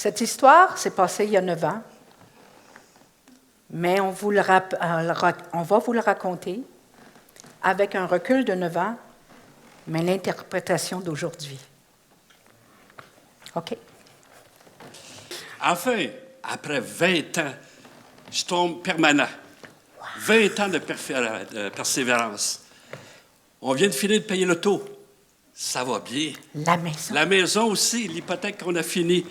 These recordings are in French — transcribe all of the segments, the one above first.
Cette histoire s'est passée il y a 9 ans, mais on va vous le raconter avec un recul de 9 ans, mais l'interprétation d'aujourd'hui. OK? Enfin, après 20 ans, je tombe permanent. 20 ans de persévérance. On vient de finir de payer l'auto. Ça va bien. La maison. La maison aussi, l'hypothèque qu'on a finie.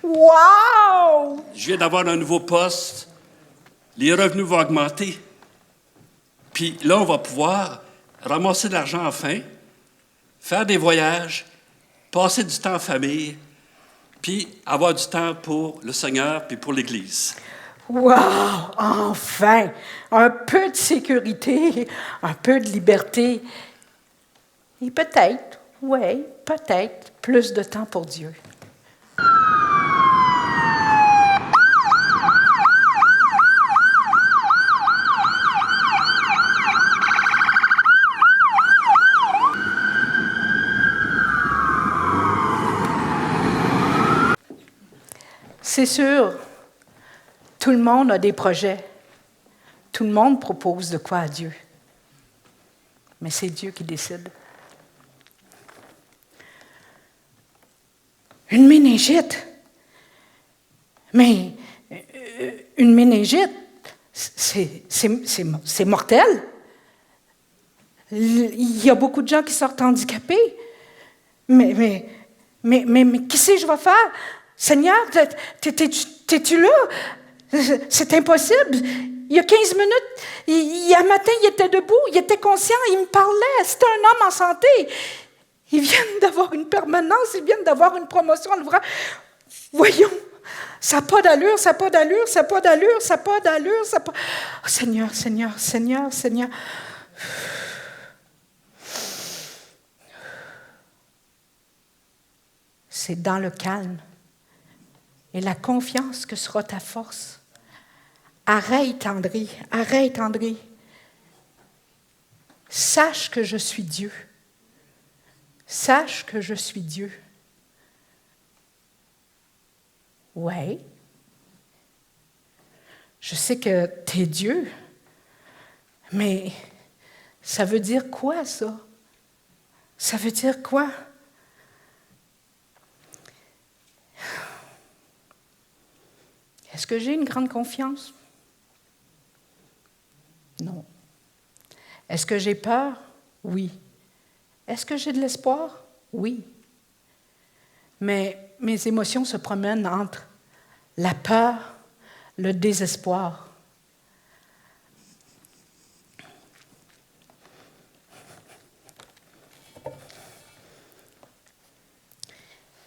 Wow! Je viens d'avoir un nouveau poste. Les revenus vont augmenter. Puis là, on va pouvoir ramasser de l'argent enfin, faire des voyages, passer du temps en famille, puis avoir du temps pour le Seigneur puis pour l'Église. Wow! Enfin! Un peu de sécurité, un peu de liberté. Et peut-être, oui, peut-être, plus de temps pour Dieu. C'est sûr, tout le monde a des projets. Tout le monde propose de quoi à Dieu. Mais c'est Dieu qui décide. Une méningite. Mais une méningite, c'est mortel. Il y a beaucoup de gens qui sortent handicapés. Mais qu'est-ce que je vais faire? Seigneur, t'es-tu là? C'est impossible. Il y a 15 minutes, hier matin, il était debout, il était conscient, il me parlait. C'était un homme en santé. Ils viennent d'avoir une permanence, ils viennent d'avoir une promotion. Voyons, ça n'a pas d'allure, ça n'a pas d'allure, ça n'a pas d'allure, ça n'a pas d'allure, ça n'a pas... Oh, Seigneur, Seigneur, Seigneur, Seigneur. C'est dans le calme et la confiance que sera ta force. Arrête, André, arrête, André. Sache que je suis Dieu. Sache que je suis Dieu. Oui. Je sais que tu es Dieu, mais ça veut dire quoi, ça? Ça veut dire quoi? Est-ce que j'ai une grande confiance? Non. Est-ce que j'ai peur? Oui. Est-ce que j'ai de l'espoir? Oui. Mais mes émotions se promènent entre la peur, le désespoir.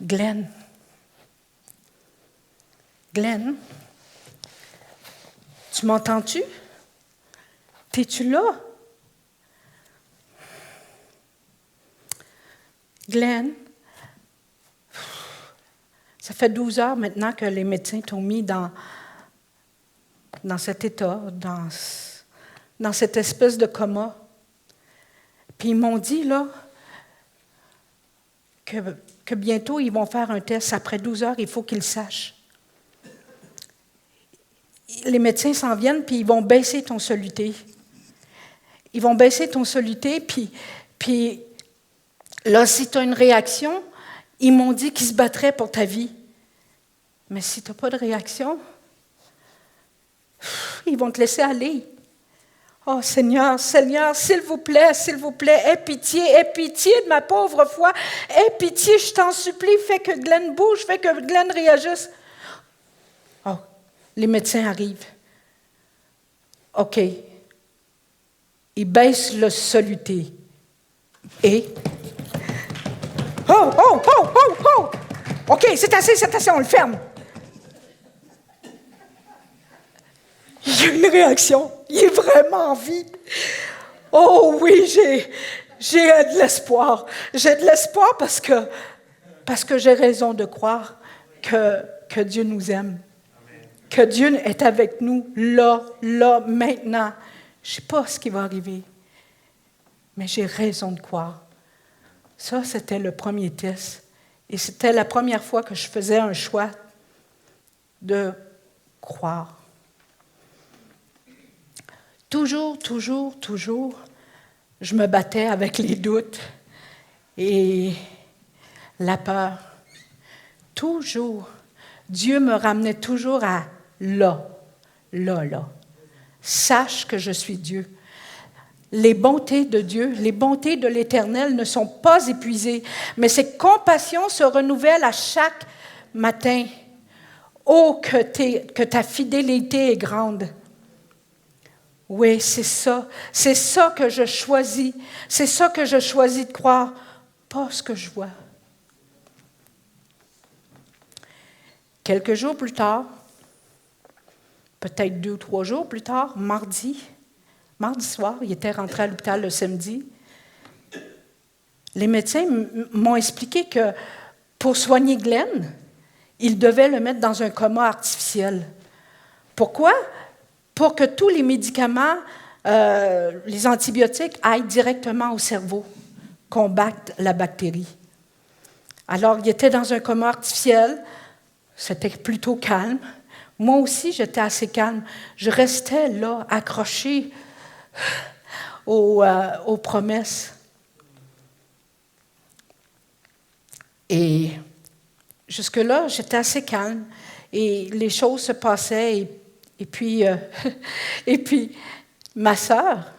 Glenn, tu m'entends-tu? T'es-tu là? Glenn, ça fait 12 heures maintenant que les médecins t'ont mis dans cet état, dans cette espèce de coma. Puis ils m'ont dit, là, que bientôt, ils vont faire un test. Après 12 heures, il faut qu'ils le sachent. Les médecins s'en viennent, puis ils vont baisser ton soluté. Ils vont baisser ton soluté, puis là, si tu as une réaction, ils m'ont dit qu'ils se battraient pour ta vie. Mais si tu n'as pas de réaction, ils vont te laisser aller. Oh Seigneur, Seigneur, s'il vous plaît, aie pitié de ma pauvre foi. Aie pitié, je t'en supplie, fais que Glenn bouge, fais que Glenn réagisse. Oh, les médecins arrivent. OK. Ils baissent le soluté. Et... Oh! OK, c'est assez, on le ferme. Il y a une réaction. Il est vraiment en vie. Oh oui, j'ai de l'espoir. J'ai de l'espoir parce que j'ai raison de croire que Dieu nous aime. Que Dieu est avec nous, là, maintenant. Je ne sais pas ce qui va arriver, mais j'ai raison de croire. Ça, c'était le premier test. Et c'était la première fois que je faisais un choix de croire. Toujours, je me battais avec les doutes et la peur. Toujours. Dieu me ramenait toujours à là. Sache que je suis Dieu. Les bontés de Dieu, les bontés de l'Éternel ne sont pas épuisées, mais ses compassions se renouvellent à chaque matin. Oh, que ta fidélité est grande. Oui, c'est ça que je choisis. C'est ça que je choisis de croire, pas ce que je vois. Quelques jours plus tard, peut-être 2 ou 3 jours plus tard, mardi soir, il était rentré à l'hôpital le samedi. Les médecins m'ont expliqué que pour soigner Glenn, ils devaient le mettre dans un coma artificiel. Pourquoi? Pour que tous les médicaments, les antibiotiques, aillent directement au cerveau, combattre la bactérie. Alors, il était dans un coma artificiel, c'était plutôt calme. Moi aussi, j'étais assez calme. Je restais là, accrochée aux promesses. Et jusque-là, j'étais assez calme et les choses se passaient. Et puis, ma sœur,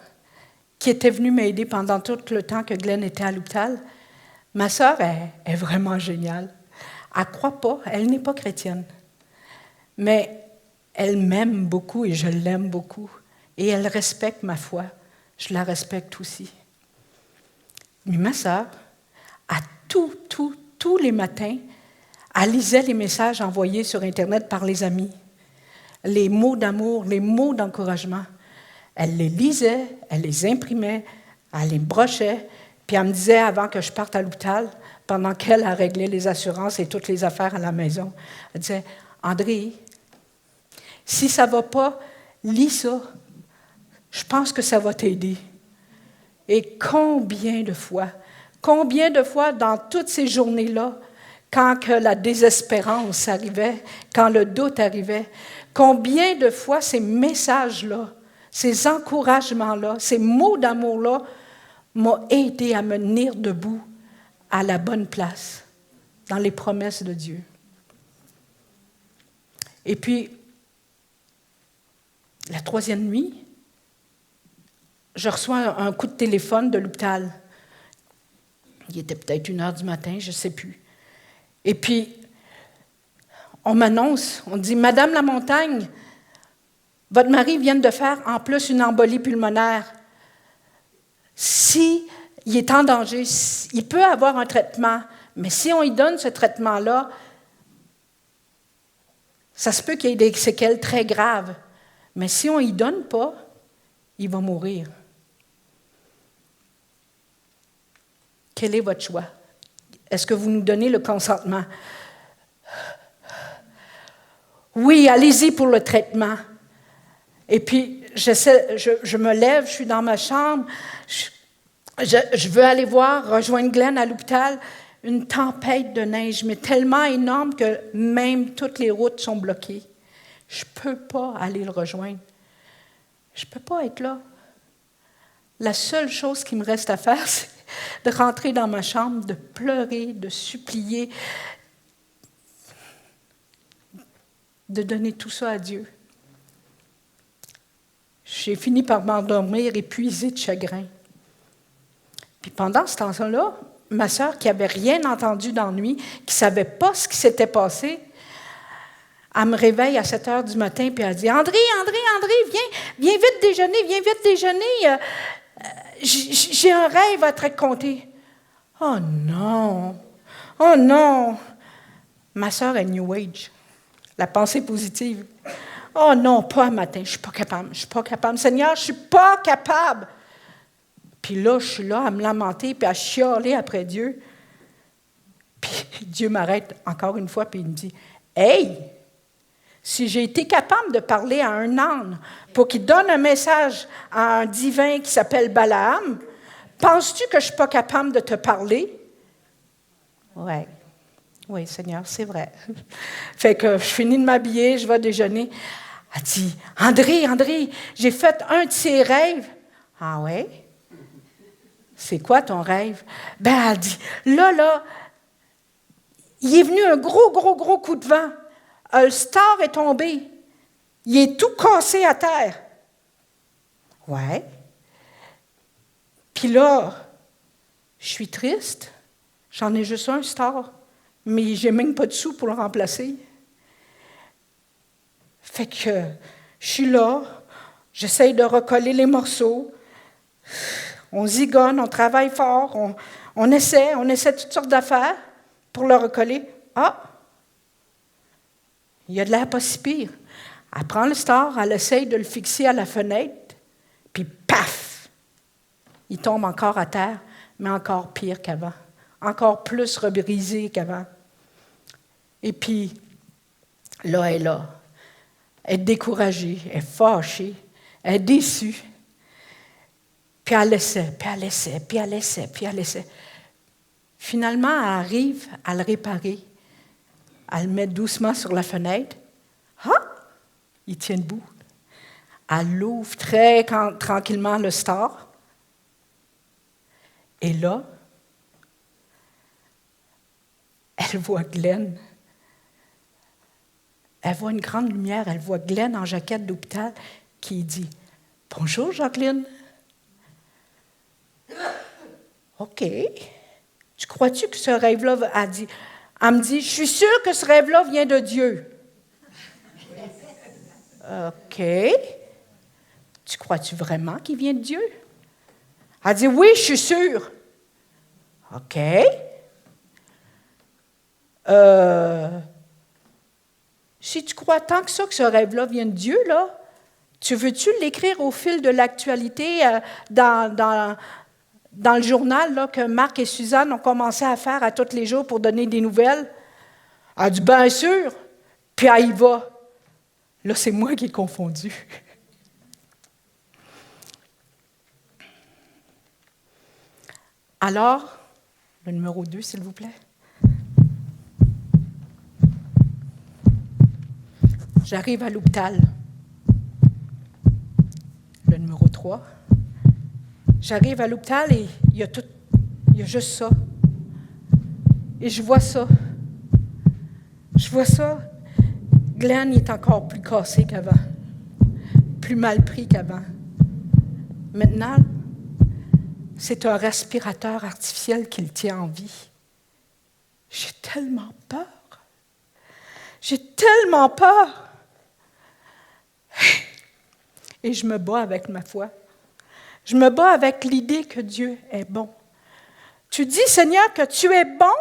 qui était venue m'aider pendant tout le temps que Glenn était à l'hôpital, ma sœur est vraiment géniale. Elle ne croit pas, elle n'est pas chrétienne. Mais elle m'aime beaucoup et je l'aime beaucoup. Et elle respecte ma foi. Je la respecte aussi. Mais ma sœur, à tous les matins, elle lisait les messages envoyés sur Internet par les amis. Les mots d'amour, les mots d'encouragement. Elle les lisait, elle les imprimait, elle les brochait, puis elle me disait avant que je parte à l'hôpital, pendant qu'elle a réglé les assurances et toutes les affaires à la maison, elle disait « André, si ça ne va pas, lis ça. Je pense que ça va t'aider. » Et combien de fois dans toutes ces journées-là, quand que la désespérance arrivait, quand le doute arrivait, combien de fois ces messages-là, ces encouragements-là, ces mots d'amour-là m'ont aidé à me tenir debout à la bonne place, dans les promesses de Dieu. Et puis, la 3e nuit, je reçois un coup de téléphone de l'hôpital. Il était peut-être 1h du matin, je ne sais plus. Et puis, on m'annonce, on dit « Madame Lamontagne, votre mari vient de faire en plus une embolie pulmonaire. S'il est en danger, il peut avoir un traitement, mais si on lui donne ce traitement-là, ça se peut qu'il y ait des séquelles très graves. Mais si on ne lui donne pas, il va mourir. Quel est votre choix? Est-ce que vous nous donnez le consentement? Oui, allez-y pour le traitement. Et puis, je me lève, je suis dans ma chambre, je veux aller rejoindre Glenn à l'hôpital. Une tempête de neige, mais tellement énorme que même toutes les routes sont bloquées. Je ne peux pas aller le rejoindre. Je ne peux pas être là. La seule chose qui me reste à faire, c'est de rentrer dans ma chambre, de pleurer, de supplier, de donner tout ça à Dieu. J'ai fini par m'endormir épuisée de chagrin. Puis pendant ce temps-là, ma sœur, qui n'avait rien entendu dans la nuit, qui ne savait pas ce qui s'était passé, elle me réveille à 7h du matin, puis elle dit « André, viens vite déjeuner, j'ai un rêve à te raconter. » Oh non! Ma sœur est New Age, la pensée positive. Oh non, pas un matin, je ne suis pas capable. Seigneur, je ne suis pas capable. Puis là, je suis là à me lamenter puis à chialer après Dieu. Puis Dieu m'arrête encore une fois puis il me dit « Hey, si j'ai été capable de parler à un âne pour qu'il donne un message à un divin qui s'appelle Balaam, penses-tu que je ne suis pas capable de te parler? » Oui, Seigneur, c'est vrai. Fait que je finis de m'habiller, je vais déjeuner. Elle dit, André, j'ai fait un de ces rêves. Ah ouais? C'est quoi ton rêve? Ben, elle dit, là, il est venu un gros coup de vent. Le star est tombé. Il est tout cassé à terre. Ouais. Puis là, je suis triste. J'en ai juste un star. Mais j'ai même pas de sous pour le remplacer. Fait que je suis là, j'essaye de recoller les morceaux. On zigonne, on travaille fort, on essaie toutes sortes d'affaires pour le recoller. Ah! Il y a de l'air pas si pire. Elle prend le star, elle essaye de le fixer à la fenêtre, puis paf! Il tombe encore à terre, mais encore pire qu'avant. Encore plus rebrisé qu'avant. Et puis, là, elle est là. Elle est découragée, elle est fâchée, elle est déçue. Puis elle essaie. Finalement, elle arrive à le réparer. Elle le met doucement sur la fenêtre. Ah! Il tient debout. Elle ouvre très tranquillement le star. Et là, elle voit Glenn. Elle voit une grande lumière, elle voit Glenn en jaquette d'hôpital qui dit « Bonjour, Jacqueline. » « OK. Tu crois-tu que ce rêve-là a dit... » Elle me dit « Je suis sûre que ce rêve-là vient de Dieu. » « OK. Tu crois-tu vraiment qu'il vient de Dieu? » Elle dit « Oui, je suis sûre. » « OK. Si tu crois tant que ça que ce rêve-là vient de Dieu, là, tu veux-tu l'écrire au fil de l'actualité dans le journal là, que Marc et Suzanne ont commencé à faire à tous les jours pour donner des nouvelles? Elle a dit, bien sûr. Puis elle y va. Là, c'est moi qui ai confondu. Alors, le numéro 2, s'il vous plaît. J'arrive à l'hôpital. Le numéro 3. J'arrive à l'hôpital et il y a juste ça. Et je vois ça. Glenn est encore plus cassé qu'avant, plus mal pris qu'avant. Maintenant, c'est un respirateur artificiel qui le tient en vie. J'ai tellement peur. Et je me bats avec ma foi. Je me bats avec l'idée que Dieu est bon. Tu dis, Seigneur, que tu es bon,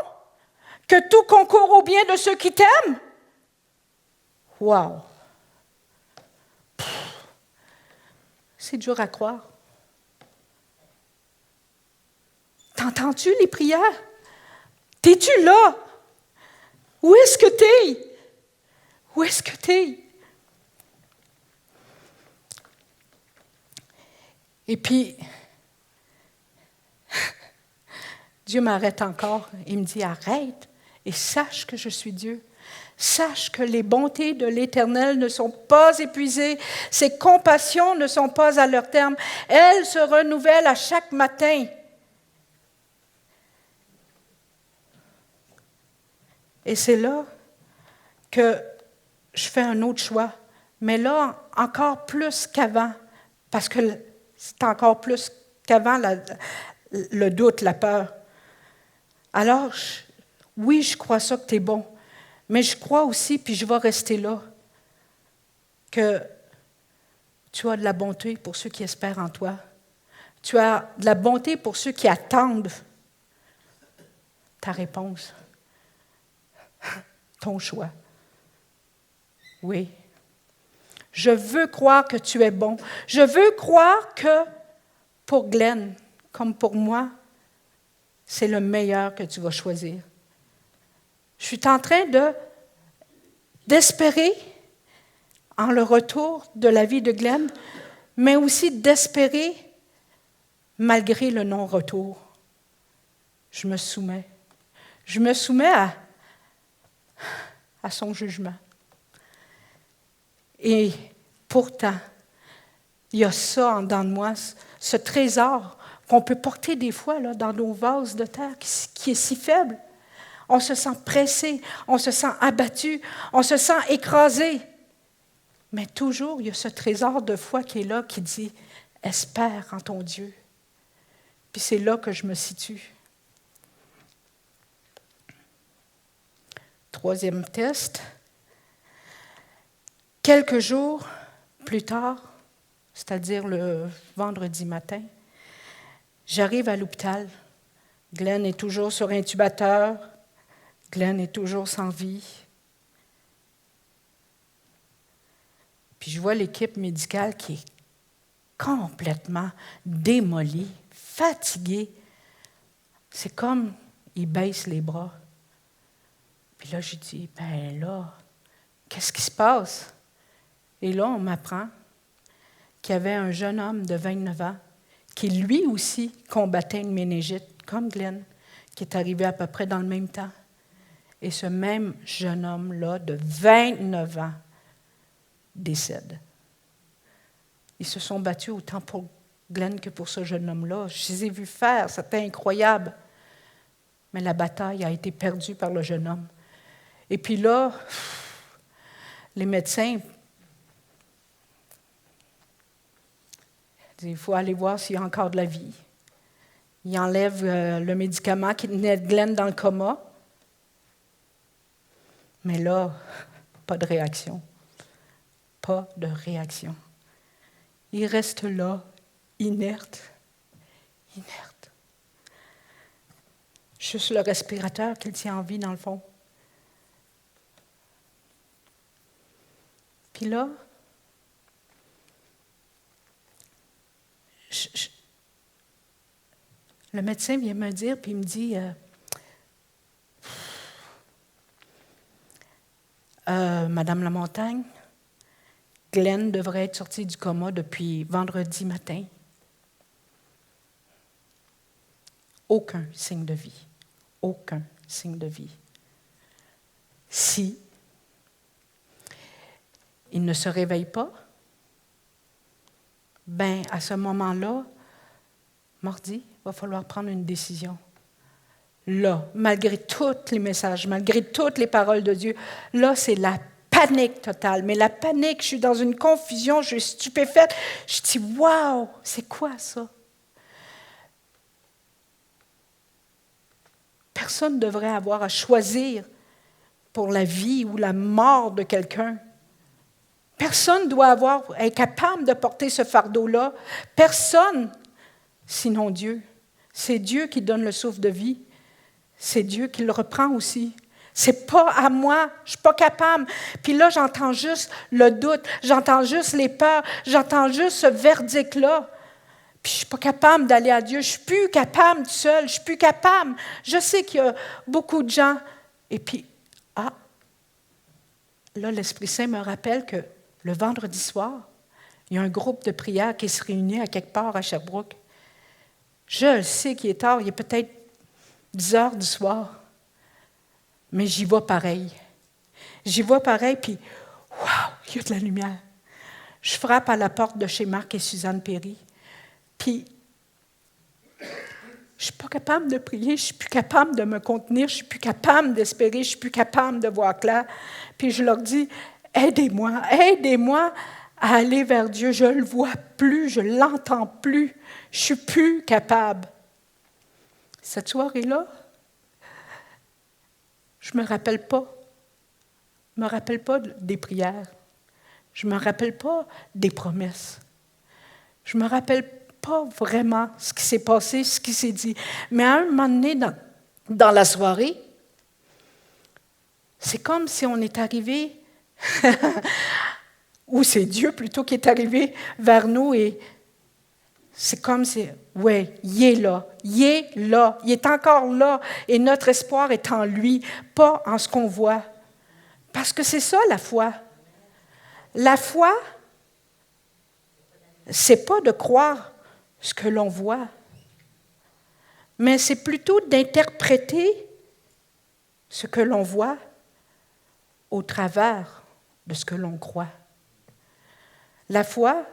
que tout concourt au bien de ceux qui t'aiment. Wow! C'est dur à croire. T'entends-tu les prières? T'es-tu là? Où est-ce que t'es? Où est-ce que t'es? Et puis, Dieu m'arrête encore. Il me dit, arrête et sache que je suis Dieu. Sache que les bontés de l'Éternel ne sont pas épuisées, ses compassions ne sont pas à leur terme. Elles se renouvellent à chaque matin. Et c'est là que je fais un autre choix. Mais là, encore plus qu'avant, parce que c'est encore plus qu'avant le doute, la peur. Alors, oui, je crois ça que tu es bon, mais je crois aussi, puis je vais rester là, que tu as de la bonté pour ceux qui espèrent en toi. Tu as de la bonté pour ceux qui attendent ta réponse, ton choix. Oui. Je veux croire que tu es bon. Je veux croire que pour Glenn, comme pour moi, c'est le meilleur que tu vas choisir. Je suis en train d'espérer en le retour de la vie de Glenn, mais aussi d'espérer malgré le non-retour. Je me soumets. Je me soumets à son jugement. Et pourtant, il y a ça en dedans de moi, ce trésor qu'on peut porter des fois là, dans nos vases de terre, qui est si faible. On se sent pressé, on se sent abattu, on se sent écrasé. Mais toujours, il y a ce trésor de foi qui est là, qui dit « Espère en ton Dieu ». Puis c'est là que je me situe. Troisième test. Quelques jours plus tard, c'est-à-dire le vendredi matin, j'arrive à l'hôpital. Glenn est toujours sur intubateur. Glenn est toujours sans vie. Puis je vois l'équipe médicale qui est complètement démolie, fatiguée. C'est comme ils baissent les bras. Puis là, je dis, ben là, qu'est-ce qui se passe? Et là, on m'apprend qu'il y avait un jeune homme de 29 ans qui, lui aussi, combattait une méningite, comme Glenn, qui est arrivé à peu près dans le même temps. Et ce même jeune homme-là, de 29 ans, décède. Ils se sont battus autant pour Glenn que pour ce jeune homme-là. Je les ai vus faire, c'était incroyable. Mais la bataille a été perdue par le jeune homme. Et puis là, les médecins, il faut aller voir s'il y a encore de la vie. Ils enlèvent le médicament qui tenait Glenn dans le coma. Mais là, pas de réaction. Pas de réaction. Il reste là, inerte. Inerte. Juste le respirateur qu'il tient en vie, dans le fond. Puis là, le médecin vient me dire, puis il me dit, Madame Lamontagne, Glenn devrait être sorti du coma depuis vendredi matin. Aucun signe de vie. Aucun signe de vie. Si il ne se réveille pas, ben à ce moment-là, mardi, il va falloir prendre une décision. Là, malgré tous les messages, malgré toutes les paroles de Dieu, là, c'est la panique totale. Mais la panique, je suis dans une confusion, je suis stupéfaite. Je dis, waouh, c'est quoi ça? Personne ne devrait avoir à choisir pour la vie ou la mort de quelqu'un. Personne ne doit être capable de porter ce fardeau-là. Personne, sinon Dieu. C'est Dieu qui donne le souffle de vie. C'est Dieu qui le reprend aussi. C'est pas à moi, je suis pas capable. Puis là, j'entends juste le doute, j'entends juste les peurs, j'entends juste ce verdict-là. Puis je suis pas capable d'aller à Dieu, je suis plus capable seule, je suis plus capable. Je sais qu'il y a beaucoup de gens. Et puis, là, l'Esprit Saint me rappelle que le vendredi soir, il y a un groupe de prière qui se réunit à quelque part à Sherbrooke. Je sais qu'il est tard, il est peut-être 10 heures du soir. Mais j'y vais pareil. J'y vais pareil, puis waouh, il y a de la lumière. Je frappe à la porte de chez Marc et Suzanne Perry. Puis, je ne suis pas capable de prier, je ne suis plus capable de me contenir, je ne suis plus capable d'espérer, je ne suis plus capable de voir clair. Puis je leur dis, aidez-moi à aller vers Dieu. Je ne le vois plus, je ne l'entends plus, je ne suis plus capable. Cette soirée-là, je ne me rappelle pas. Je ne me rappelle pas des prières. Je ne me rappelle pas des promesses. Je ne me rappelle pas vraiment ce qui s'est passé, ce qui s'est dit. Mais à un moment donné, dans la soirée, c'est comme si on est arrivé, ou c'est Dieu plutôt qui est arrivé vers nous et c'est comme si, oui, il est là, il est encore là et notre espoir est en lui, pas en ce qu'on voit. Parce que c'est ça la foi. La foi, c'est pas de croire ce que l'on voit, mais c'est plutôt d'interpréter ce que l'on voit au travers de ce que l'on croit. La foi,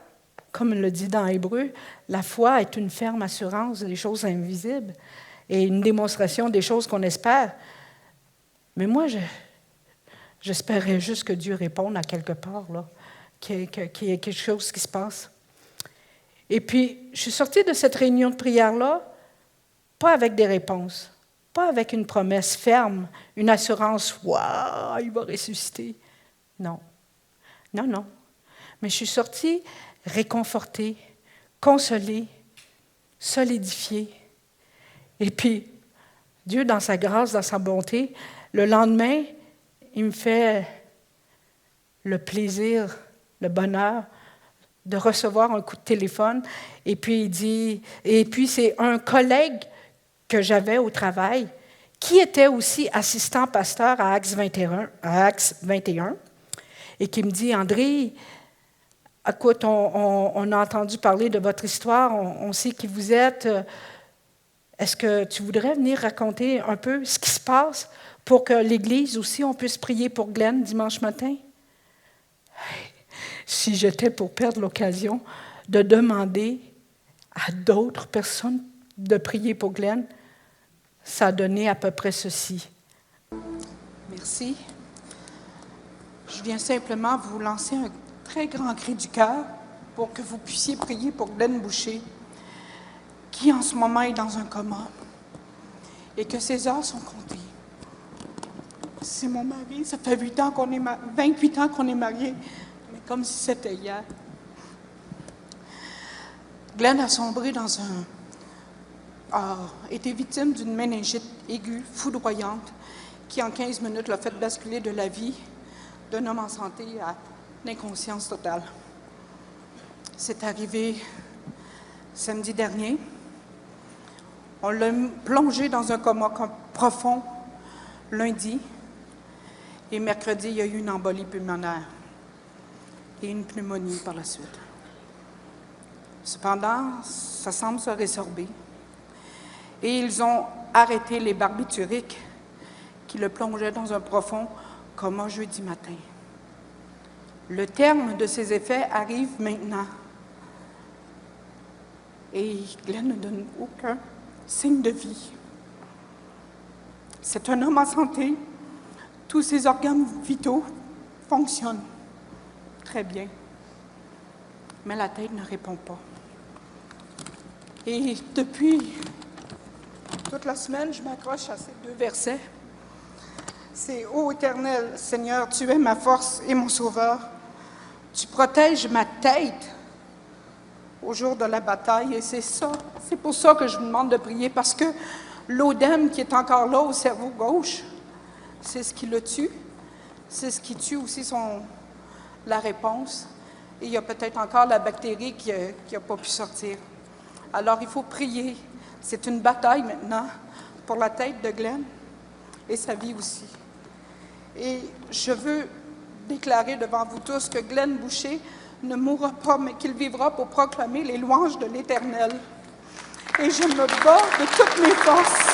comme le dit dans Hébreu, la foi est une ferme assurance des choses invisibles et une démonstration des choses qu'on espère. Mais moi, j'espérais juste que Dieu réponde à quelque part, là, qu'il y ait quelque chose qui se passe. Et puis, je suis sortie de cette réunion de prière-là, pas avec des réponses, pas avec une promesse ferme, une assurance « Waouh, il va ressusciter ». Non, non, non. Mais je suis sortie réconfortée, consolée, solidifiée. Et puis, Dieu, dans sa grâce, dans sa bonté, le lendemain, il me fait le plaisir, le bonheur de recevoir un coup de téléphone. Et puis, il dit, et puis c'est un collègue que j'avais au travail qui était aussi assistant pasteur à Acts 21 et qui me dit, André, écoute, on a entendu parler de votre histoire, on sait qui vous êtes. Est-ce que tu voudrais venir raconter un peu ce qui se passe pour que l'Église aussi, on puisse prier pour Glenn dimanche matin? Si j'étais pour perdre l'occasion de demander à d'autres personnes de prier pour Glenn, ça a donné à peu près ceci. Merci. Je viens simplement vous lancer un très grand cri du cœur pour que vous puissiez prier pour Glenn Boucher, qui en ce moment est dans un coma et que ses heures sont comptées. C'est mon mari, ça fait 28 ans qu'on est mariés, mais comme si c'était hier. Glenn a sombré a été victime d'une méningite aiguë, foudroyante, qui en 15 minutes l'a fait basculer de la vie d'un homme en santé à l'inconscience totale. C'est arrivé samedi dernier. On l'a plongé dans un coma profond lundi et mercredi, il y a eu une embolie pulmonaire et une pneumonie par la suite. Cependant, ça semble se résorber et ils ont arrêté les barbituriques qui le plongeaient dans un profond coma jeudi matin. Le terme de ces effets arrive maintenant et Glenn ne donne aucun signe de vie. C'est un homme en santé. Tous ses organes vitaux fonctionnent très bien. Mais la tête ne répond pas. Et depuis toute la semaine, je m'accroche à ces deux versets. C'est « Ô Éternel, Seigneur, tu es ma force et mon sauveur. Tu protèges ma tête au jour de la bataille. » Et c'est pour ça que je vous demande de prier, parce que l'œdème qui est encore là au cerveau gauche, c'est ce qui le tue. C'est ce qui tue aussi la réponse. Et il y a peut-être encore la bactérie qui n'a pas pu sortir. Alors, il faut prier. C'est une bataille maintenant pour la tête de Glenn et sa vie aussi. Et je veux déclarer devant vous tous que Glenn Boucher ne mourra pas, mais qu'il vivra pour proclamer les louanges de l'Éternel. Et je me bats de toutes mes forces.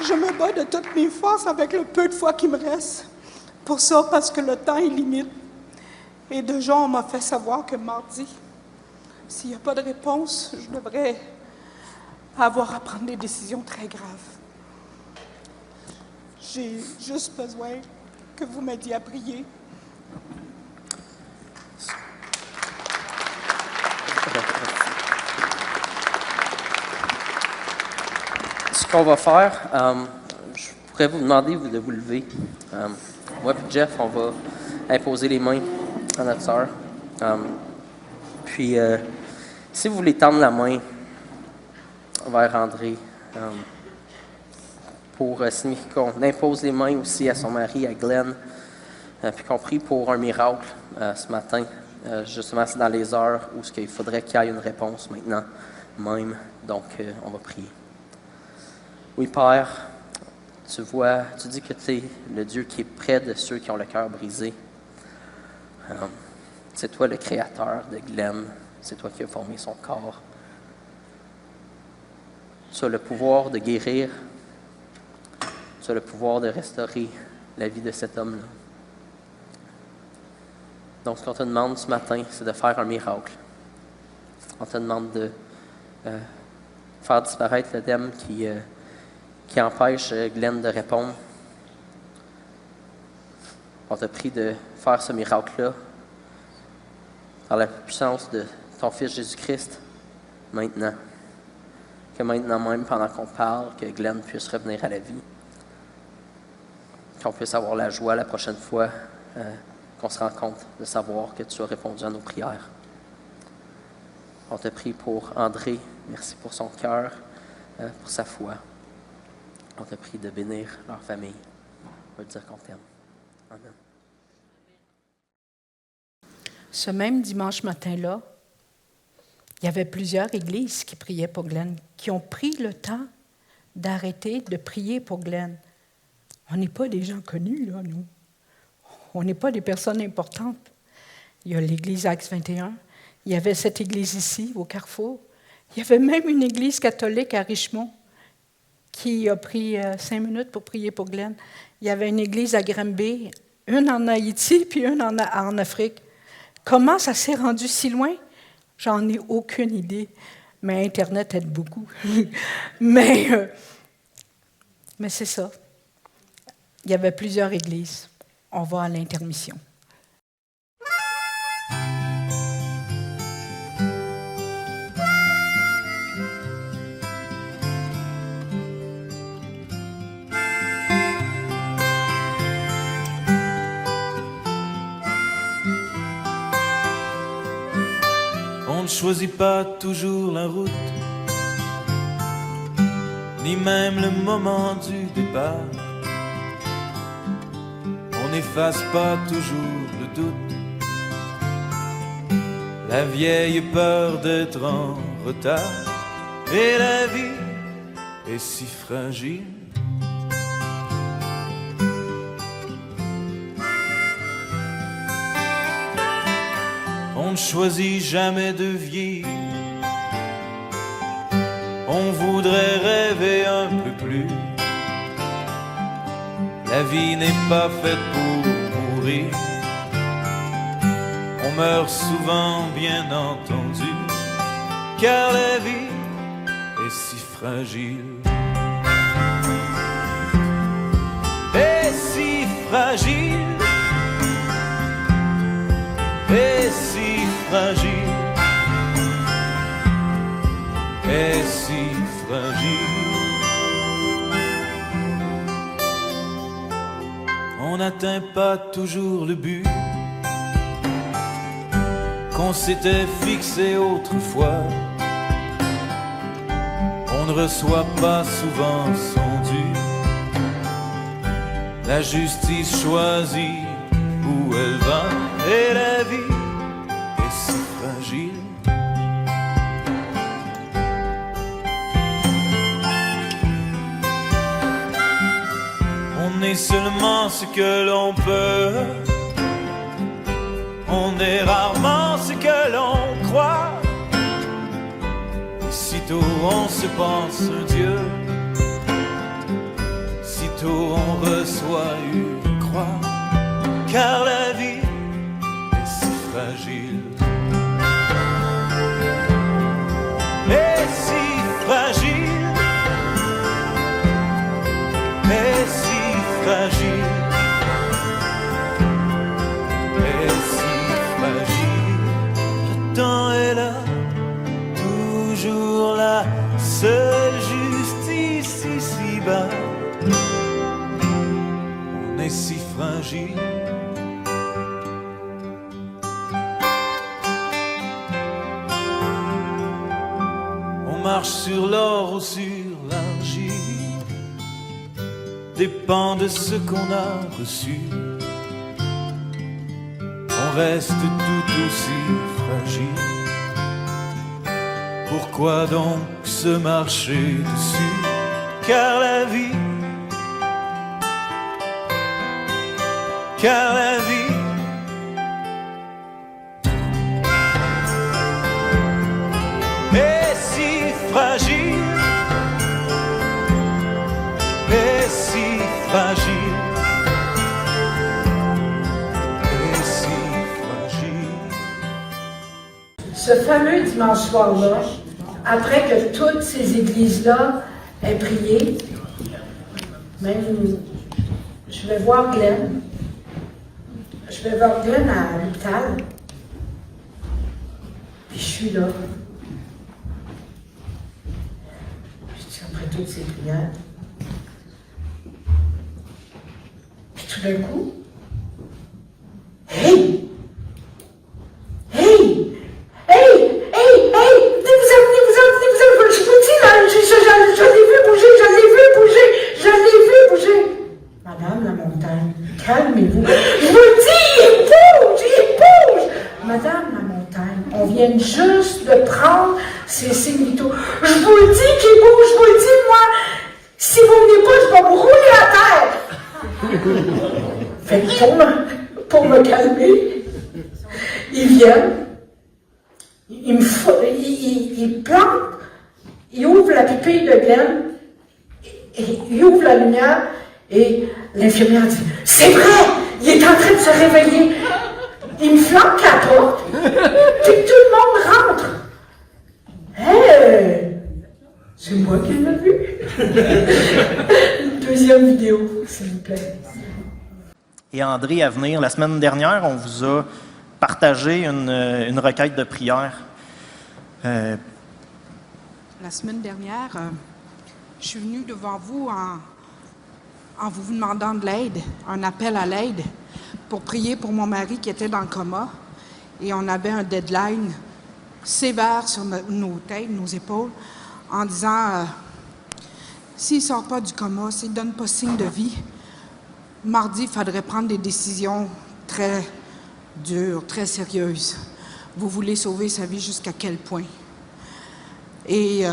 Je me bats de toutes mes forces avec le peu de foi qui me reste. Pour ça, parce que le temps est limite. Et déjà, on m'a fait savoir que mardi, s'il n'y a pas de réponse, je devrais avoir à prendre des décisions très graves. J'ai juste besoin que vous m'aidiez à prier. Ce qu'on va faire, je pourrais vous demander de vous lever. Moi et Jeff, on va imposer les mains à notre sœur. Puis, si vous voulez tendre la main vers André, pour signifier qu'on impose les mains aussi à son mari, à Glenn, puis qu'on prie pour un miracle ce matin. Justement, c'est dans les heures où il faudrait qu'il y ait une réponse maintenant même. Donc, on va prier. Oui, Père, tu dis que tu es le Dieu qui est près de ceux qui ont le cœur brisé. C'est toi le créateur de Glenn. C'est toi qui as formé son corps. Tu as le pouvoir de guérir tu as le pouvoir de restaurer la vie de cet homme-là. Donc, ce qu'on te demande ce matin, c'est de faire un miracle. On te demande de faire disparaître l'œdème qui empêche Glenn de répondre. On te prie de faire ce miracle-là par la puissance de ton Fils Jésus-Christ, maintenant. Que maintenant même, pendant qu'on parle, que Glenn puisse revenir à la vie. Qu'on puisse avoir la joie la prochaine fois qu'on se rend compte de savoir que tu as répondu à nos prières. On te prie pour André. Merci pour son cœur, pour sa foi. On te prie de bénir leur famille. On veut dire qu'on t'aime. Amen. Ce même dimanche matin-là, il y avait plusieurs églises qui priaient pour Glenn, qui ont pris le temps d'arrêter de prier pour Glenn. On n'est pas des gens connus, là, nous. On n'est pas des personnes importantes. Il y a l'église Acts 21. Il y avait cette église ici, au Carrefour. Il y avait même une église catholique à Richmond qui a pris 5 minutes pour prier pour Glenn. Il y avait une église à Granby, une en Haïti, puis une en Afrique. Comment ça s'est rendu si loin? J'en ai aucune idée. Mais Internet aide beaucoup. mais c'est ça. Il y avait plusieurs églises. On va à l'intermission. On ne choisit pas toujours la route, ni même le moment du départ. On n'efface pas toujours le doute, la vieille peur d'être en retard. Et la vie est si fragile. On ne choisit jamais de vieillir. On voudrait rêver un peu plus. La vie n'est pas faite pour mourir. On meurt souvent, bien entendu, car la vie est si fragile. Et si fragile. Et si fragile. Et si fragile. On n'atteint pas toujours le but qu'on s'était fixé autrefois. On ne reçoit pas souvent son dû. La justice choisit où elle va. Et la vie est si fragile. On est seulement ce que l'on peut. On est rarement ce que l'on croit. Et sitôt on se pense un Dieu, sitôt on reçoit une croix. Car la vie est si fragile. Et si fragile. Et si fragile. Et si fragile. Le temps est là, toujours là. Seule justice ici-bas. On est si fragile. On marche sur l'or ou sur l'argile, dépend de ce qu'on a reçu. On reste tout aussi fragile. Pourquoi donc se marcher dessus? Car la vie, car la vie est si fragile, est si fragile. Et si fragile. Ce fameux dimanche soir-là, après que toutes ces églises-là aient prié, même je vais voir Glenn. Je vais voir Glenn à l'hôpital. Puis je suis là. Je dis après toutes ces prières. Puis tout d'un coup, hey! Je vous dis là, je l'ai vu bouger. Madame la montagne, calmez-vous. Je vous le dis, il bouge. Madame la montagne, on vient juste de prendre ces signaux. Je vous le dis qu'il bouge, je vous le dis, moi. Si vous ne venez pas, je vais me rouler à terre. Fait que pour me calmer, ils viennent, ils plantent, ils ouvrent la pupille de Glenn, ils ouvrent la lumière, et l'infirmière dit « C'est vrai, il est en train de se réveiller. » Il me flanque la porte, puis tout le monde rentre. Hey, c'est moi qui l'ai vu. Une deuxième vidéo, s'il vous plaît. Et André, à venir, la semaine dernière, on vous a partagé une requête de prière. La semaine dernière, je suis venue devant vous en vous demandant de l'aide, un appel à l'aide, pour prier pour mon mari qui était dans le coma. Et on avait un deadline sévère sur nos têtes, nos épaules, en disant s'il ne sort pas du coma, s'il ne donne pas signe de vie, mardi, il faudrait prendre des décisions très dures, très sérieuses. Vous voulez sauver sa vie jusqu'à quel point? Et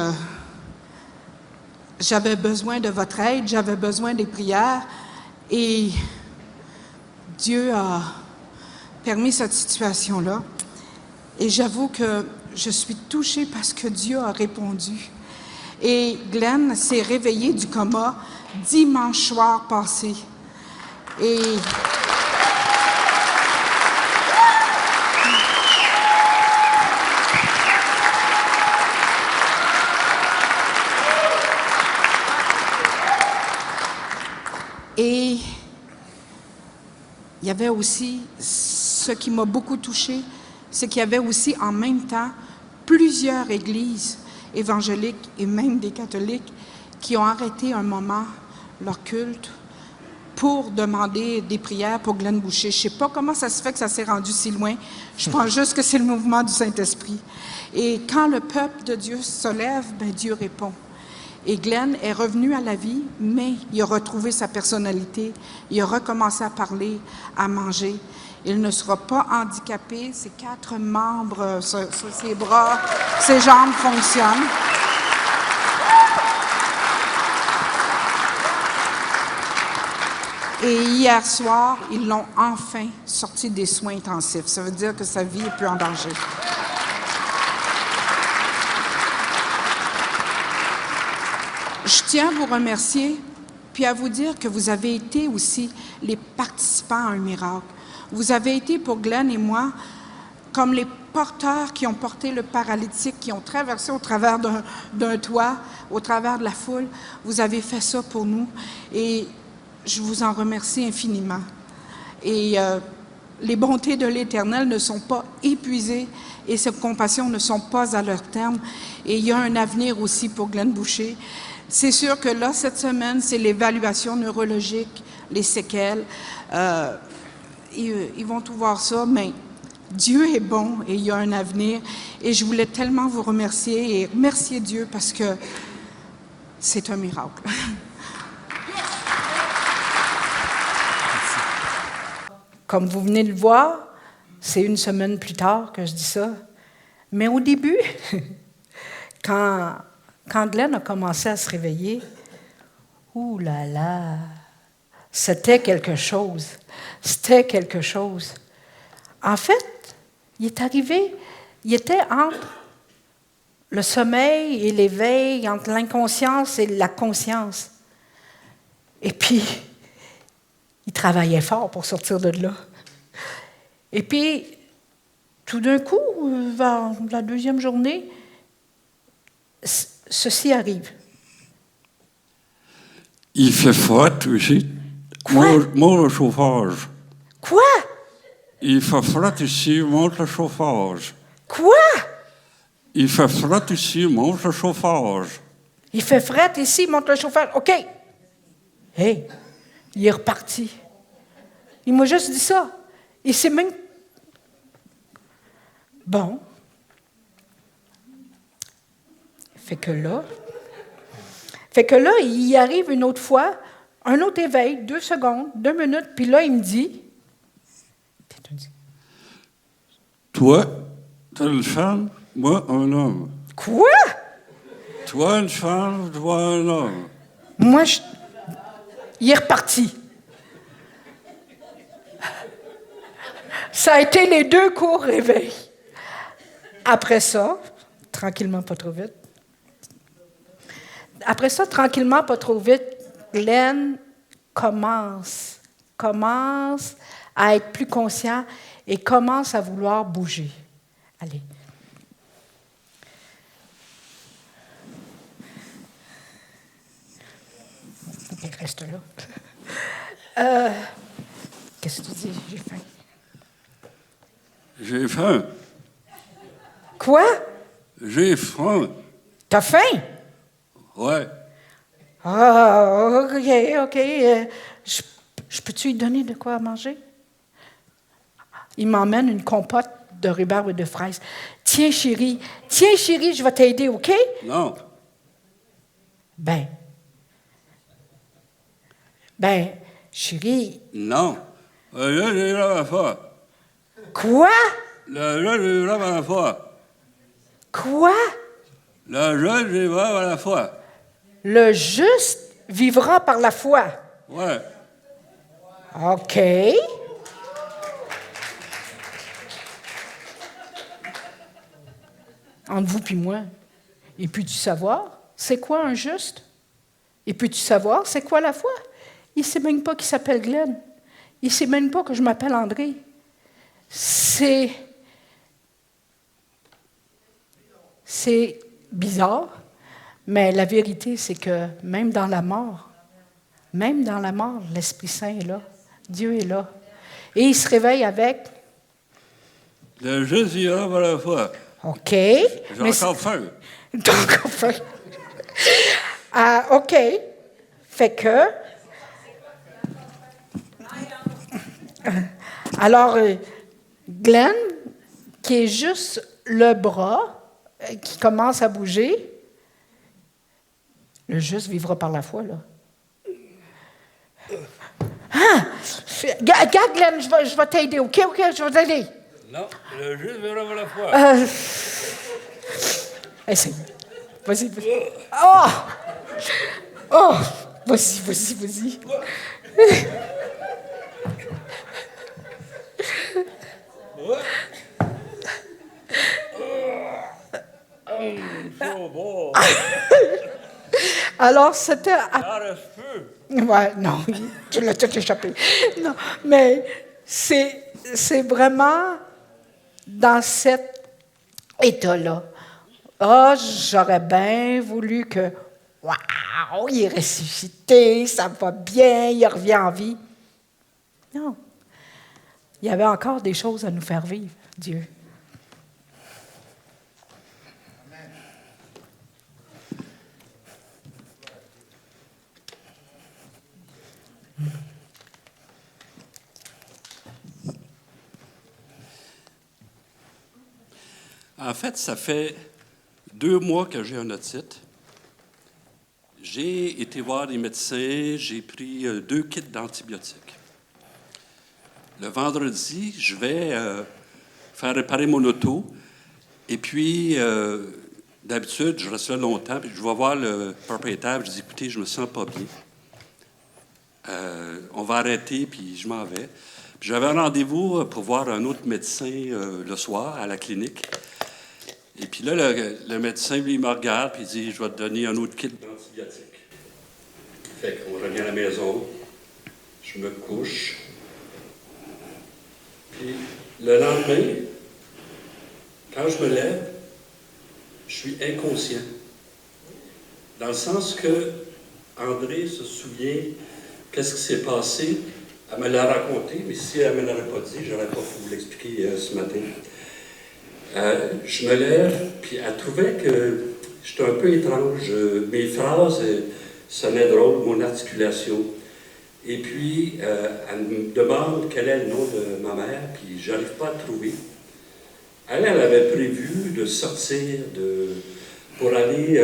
j'avais besoin de votre aide, j'avais besoin des prières, et Dieu a permis cette situation-là. Et j'avoue que je suis touchée parce que Dieu a répondu. Et Glenn s'est réveillé du coma dimanche soir passé. Et il y avait aussi, ce qui m'a beaucoup touchée, c'est qu'il y avait aussi en même temps plusieurs églises évangéliques et même des catholiques qui ont arrêté un moment leur culte pour demander des prières pour Glenn Boucher. Je ne sais pas comment ça se fait que ça s'est rendu si loin. Je pense juste que c'est le mouvement du Saint-Esprit. Et quand le peuple de Dieu se lève, ben Dieu répond. Et Glenn est revenu à la vie, mais il a retrouvé sa personnalité. Il a recommencé à parler, à manger. Il ne sera pas handicapé. Ses 4 membres, ses bras, ses jambes fonctionnent. Et hier soir, ils l'ont enfin sorti des soins intensifs. Ça veut dire que sa vie n'est plus en danger. Je tiens à vous remercier, puis à vous dire que vous avez été aussi les participants à un miracle. Vous avez été pour Glenn et moi comme les porteurs qui ont porté le paralytique, qui ont traversé au travers d'un toit, au travers de la foule. Vous avez fait ça pour nous et je vous en remercie infiniment. Et les bontés de l'Éternel ne sont pas épuisées et ses compassions ne sont pas à leur terme. Et il y a un avenir aussi pour Glenn Boucher. C'est sûr que là, cette semaine, c'est l'évaluation neurologique, les séquelles. Ils vont tout voir ça, mais Dieu est bon et il y a un avenir. Et je voulais tellement vous remercier et remercier Dieu parce que c'est un miracle. Comme vous venez de le voir, c'est une semaine plus tard que je dis ça. Mais au début, quand Glenn a commencé à se réveiller, ouh là là, c'était quelque chose. C'était quelque chose. En fait, il est arrivé, il était entre le sommeil et l'éveil, entre l'inconscience et la conscience. Et puis, Il travaillait fort pour sortir de là. Et puis, tout d'un coup, vers la deuxième journée, ceci arrive. Il fait froid ici. Quoi? Monte le chauffage. Quoi? Il fait froid ici, monte le chauffage. Quoi? Il fait froid ici, monte le chauffage. Il fait fret ici, monte le chauffage. OK. Hey, il est reparti. Il m'a juste dit ça. Il s'est même... Bon. Fait que là, il y arrive une autre fois, un autre éveil, 2 secondes, 2 minutes, puis là, il me dit... Toi, t'es une femme, moi, un homme. Quoi? Toi, une femme, toi, un homme. Moi, il est reparti. Ça a été les 2 courts réveils. Après ça, tranquillement, pas trop vite. Après ça, tranquillement, pas trop vite, Glenn commence à être plus conscient et commence à vouloir bouger. Allez. Il reste là. Qu'est-ce que tu dis? J'ai faim. J'ai faim. Quoi? J'ai faim. T'as faim? Ouais. Ah, OK. Je peux-tu lui donner de quoi à manger? Il m'emmène une compote de rhubarbe et de fraises. Tiens, chérie, je vais t'aider, OK? Non. Ben, chérie. Non. Là, j'ai la foi. Quoi? Là, j'ai la foi. Quoi? Là, j'ai la foi. Le juste vivra par la foi. Ouais. OK. Entre vous puis moi, et puis-tu savoir c'est quoi un juste? Et puis-tu savoir c'est quoi la foi? Il ne sait même pas qu'il s'appelle Glenn. Il ne sait même pas que je m'appelle André. C'est bizarre, mais la vérité, c'est que même dans la mort, l'Esprit Saint est là. Dieu est là. Et il se réveille avec... Le juste ira par la foi. OK. J'ai encore faim. T'as encore faim. OK. Fait que... Alors, Glenn, qui est juste le bras, qui commence à bouger, le juste vivra par la foi, là. Regarde, Glenn, je vais t'aider, OK, je vais t'aider. Non, le juste vivra par la foi. Essaye. Vas-y. Oh! Vas-y. Alors, c'était... Ouais, non, tu l'as tout échappé. Non, mais c'est vraiment dans cet état-là. J'aurais bien voulu que... Waouh, il est ressuscité, ça va bien, il revient en vie. Non. Il y avait encore des choses à nous faire vivre, Dieu. En fait, ça fait 2 mois que j'ai un otite. J'ai été voir des médecins, j'ai pris 2 kits d'antibiotiques. Le vendredi, je vais faire réparer mon auto. Et puis, d'habitude, je reste là longtemps, puis je vais voir le propriétaire, je dis, écoutez, je me sens pas bien. On va arrêter, puis je m'en vais. Puis j'avais un rendez-vous pour voir un autre médecin le soir à la clinique. Et puis là, le médecin, lui, il me regarde, puis il dit, je vais te donner un autre kit d'antibiotiques. Fait qu'on revient à la maison, je je me couche. Puis le lendemain, quand je me lève, je suis inconscient. Dans le sens que André se souvient qu'est-ce qui s'est passé. Elle me l'a raconté, mais si elle ne me l'aurait pas dit, je n'aurais pas pu vous l'expliquer ce matin. Je me lève, puis elle trouvait que j'étais un peu étrange. Mes phrases sonnaient drôles, mon articulation. Et puis, elle me demande quel est le nom de ma mère, puis je n'arrive pas à le trouver. Elle avait prévu de sortir pour aller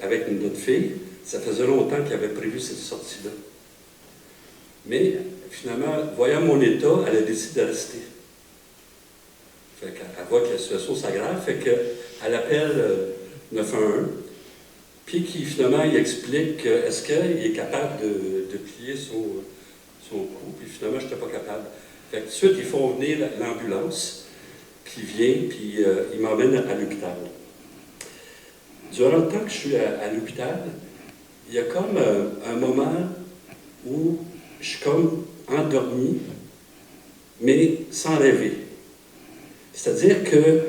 avec une autre fille. Ça faisait longtemps qu'elle avait prévu cette sortie-là. Mais finalement, voyant mon état, elle a décidé de rester. Fait qu'elle voit que la situation s'aggrave, fait qu'elle appelle 911, puis qui finalement il explique est-ce qu'il est capable de plier son cou, puis finalement je n'étais pas capable. Fait que tout de suite, ils font venir l'ambulance, qui vient, puis il m'emmène à l'hôpital. Durant le temps que je suis à l'hôpital, il y a comme un moment où je suis comme endormi, mais sans rêver. C'est-à-dire que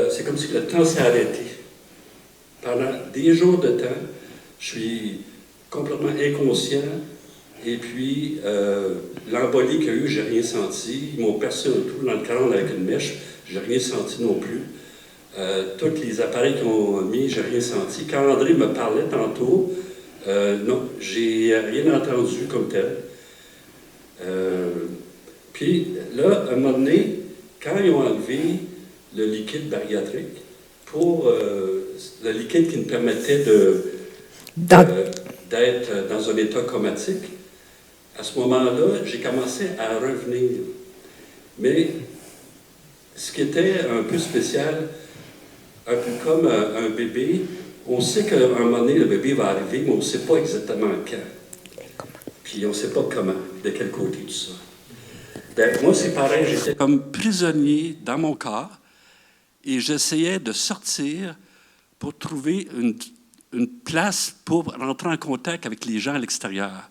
c'est comme si le temps s'est arrêté. Pendant des jours de temps, je suis complètement inconscient, et puis l'embolie qu'il y a eu, je n'ai rien senti. Ils m'ont percé un trou dans le crâne avec une mèche, je n'ai rien senti non plus. Tous les appareils qu'ils m'ont mis, je n'ai rien senti. Quand André me parlait tantôt, non, j'ai rien entendu comme tel. Puis là, à un moment donné, quand ils ont enlevé le liquide bariatrique pour le liquide qui me permettait d'être dans un état comatique, à ce moment-là, j'ai commencé à revenir. Mais ce qui était un peu spécial, un peu comme un bébé, on sait qu'à un moment donné, le bébé va arriver, mais on ne sait pas exactement quand. Puis on ne sait pas comment, de quel côté tout ça. Ben, moi, c'est pareil, j'étais comme prisonnier dans mon corps et j'essayais de sortir pour trouver une place pour rentrer en contact avec les gens à l'extérieur.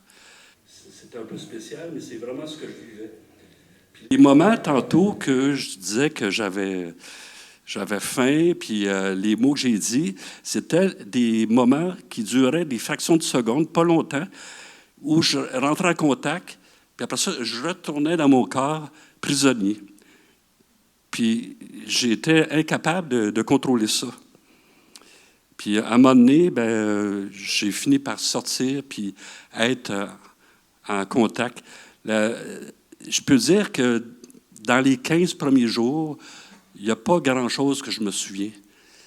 C'était un peu spécial, mais c'est vraiment ce que je vivais. Puis les moments, tantôt, que je disais que j'avais faim, puis les mots que j'ai dit, c'était des moments qui duraient des fractions de secondes, pas longtemps, où je rentrais en contact, puis après ça, je retournais dans mon corps prisonnier. Puis j'étais incapable de contrôler ça. Puis à un moment donné, j'ai fini par sortir puis être en contact. Je peux dire que dans les 15 premiers jours, il n'y a pas grand-chose que je me souviens.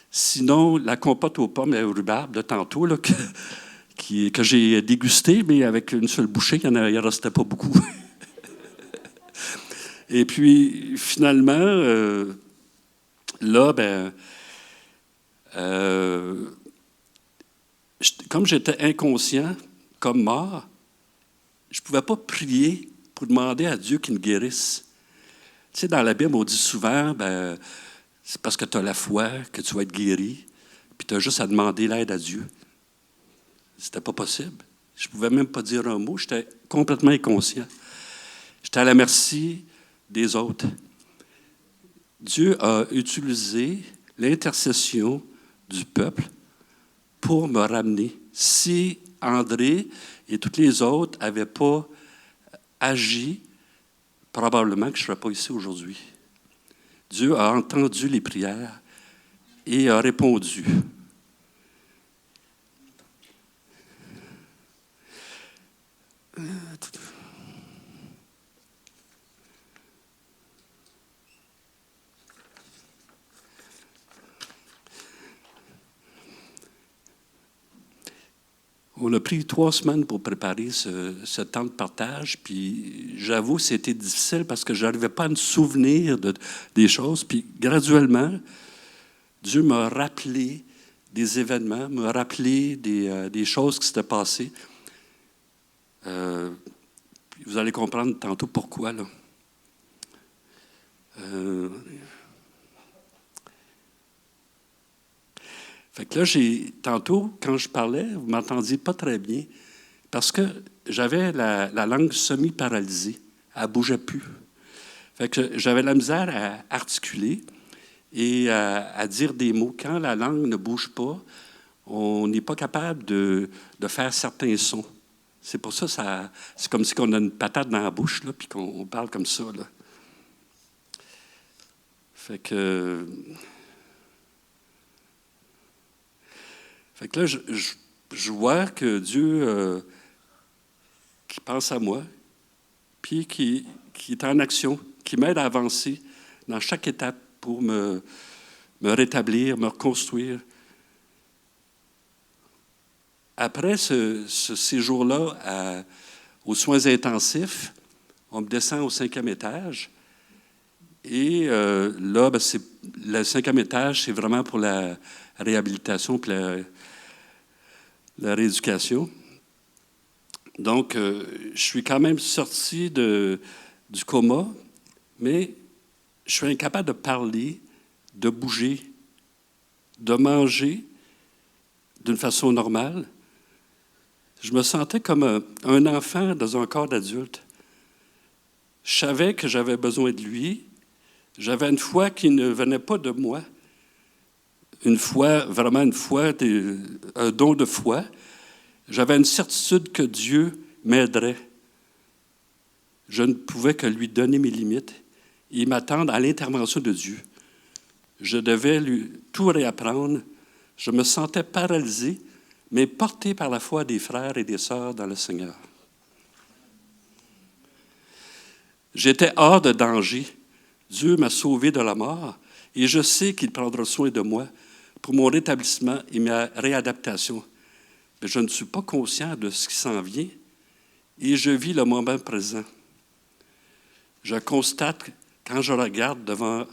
Sinon, la compote aux pommes et au rhubarbe de tantôt, là, que j'ai dégusté, mais avec une seule bouchée, il ne restait pas beaucoup. Et puis, finalement, là, comme j'étais inconscient, comme mort, je ne pouvais pas prier pour demander à Dieu qu'il me guérisse. Tu sais, dans la Bible, on dit souvent, c'est parce que tu as la foi que tu vas être guéri, puis tu as juste à demander l'aide à Dieu. C'était pas possible. Je ne pouvais même pas dire un mot, j'étais complètement inconscient. J'étais à la merci des autres. Dieu a utilisé l'intercession du peuple pour me ramener. Si André et tous les autres n'avaient pas agi, probablement que je ne serais pas ici aujourd'hui. Dieu a entendu les prières et a répondu. On a pris 3 semaines pour préparer ce temps de partage, puis j'avoue, c'était difficile parce que je n'arrivais pas à me souvenir des choses. Puis graduellement, Dieu m'a rappelé des événements, m'a rappelé des choses qui s'étaient passées. Vous allez comprendre tantôt pourquoi, là. Fait que là, tantôt, quand je parlais, vous ne m'entendiez pas très bien, parce que j'avais la langue semi-paralysée. Elle ne bougeait plus. Fait que j'avais la misère à articuler et à dire des mots. Quand la langue ne bouge pas, on n'est pas capable de faire certains sons. C'est pour ça, c'est comme si on a une patate dans la bouche, là, puis qu'on parle comme ça. Là. Fait que là, je vois que Dieu qui pense à moi, puis qui est en action, qui m'aide à avancer dans chaque étape pour me rétablir, me reconstruire. Après ce séjour-là aux soins intensifs, on me descend au 5e étage. Et là, ben, le 5e étage, c'est vraiment pour la réhabilitation et la rééducation. Donc, je suis quand même sorti du coma, mais je suis incapable de parler, de bouger, de manger d'une façon normale. Je me sentais comme un enfant dans un corps d'adulte. Je savais que j'avais besoin de lui. J'avais une foi qui ne venait pas de moi. Une foi, vraiment une foi, un don de foi. J'avais une certitude que Dieu m'aiderait. Je ne pouvais que lui donner mes limites et m'attendre à l'intervention de Dieu. Je devais lui tout réapprendre. Je me sentais paralysé, mais porté par la foi des frères et des sœurs dans le Seigneur. J'étais hors de danger. Dieu m'a sauvé de la mort et je sais qu'il prendra soin de moi pour mon rétablissement et ma réadaptation. Mais je ne suis pas conscient de ce qui s'en vient et je vis le moment présent. Je constate, quand je regarde devant,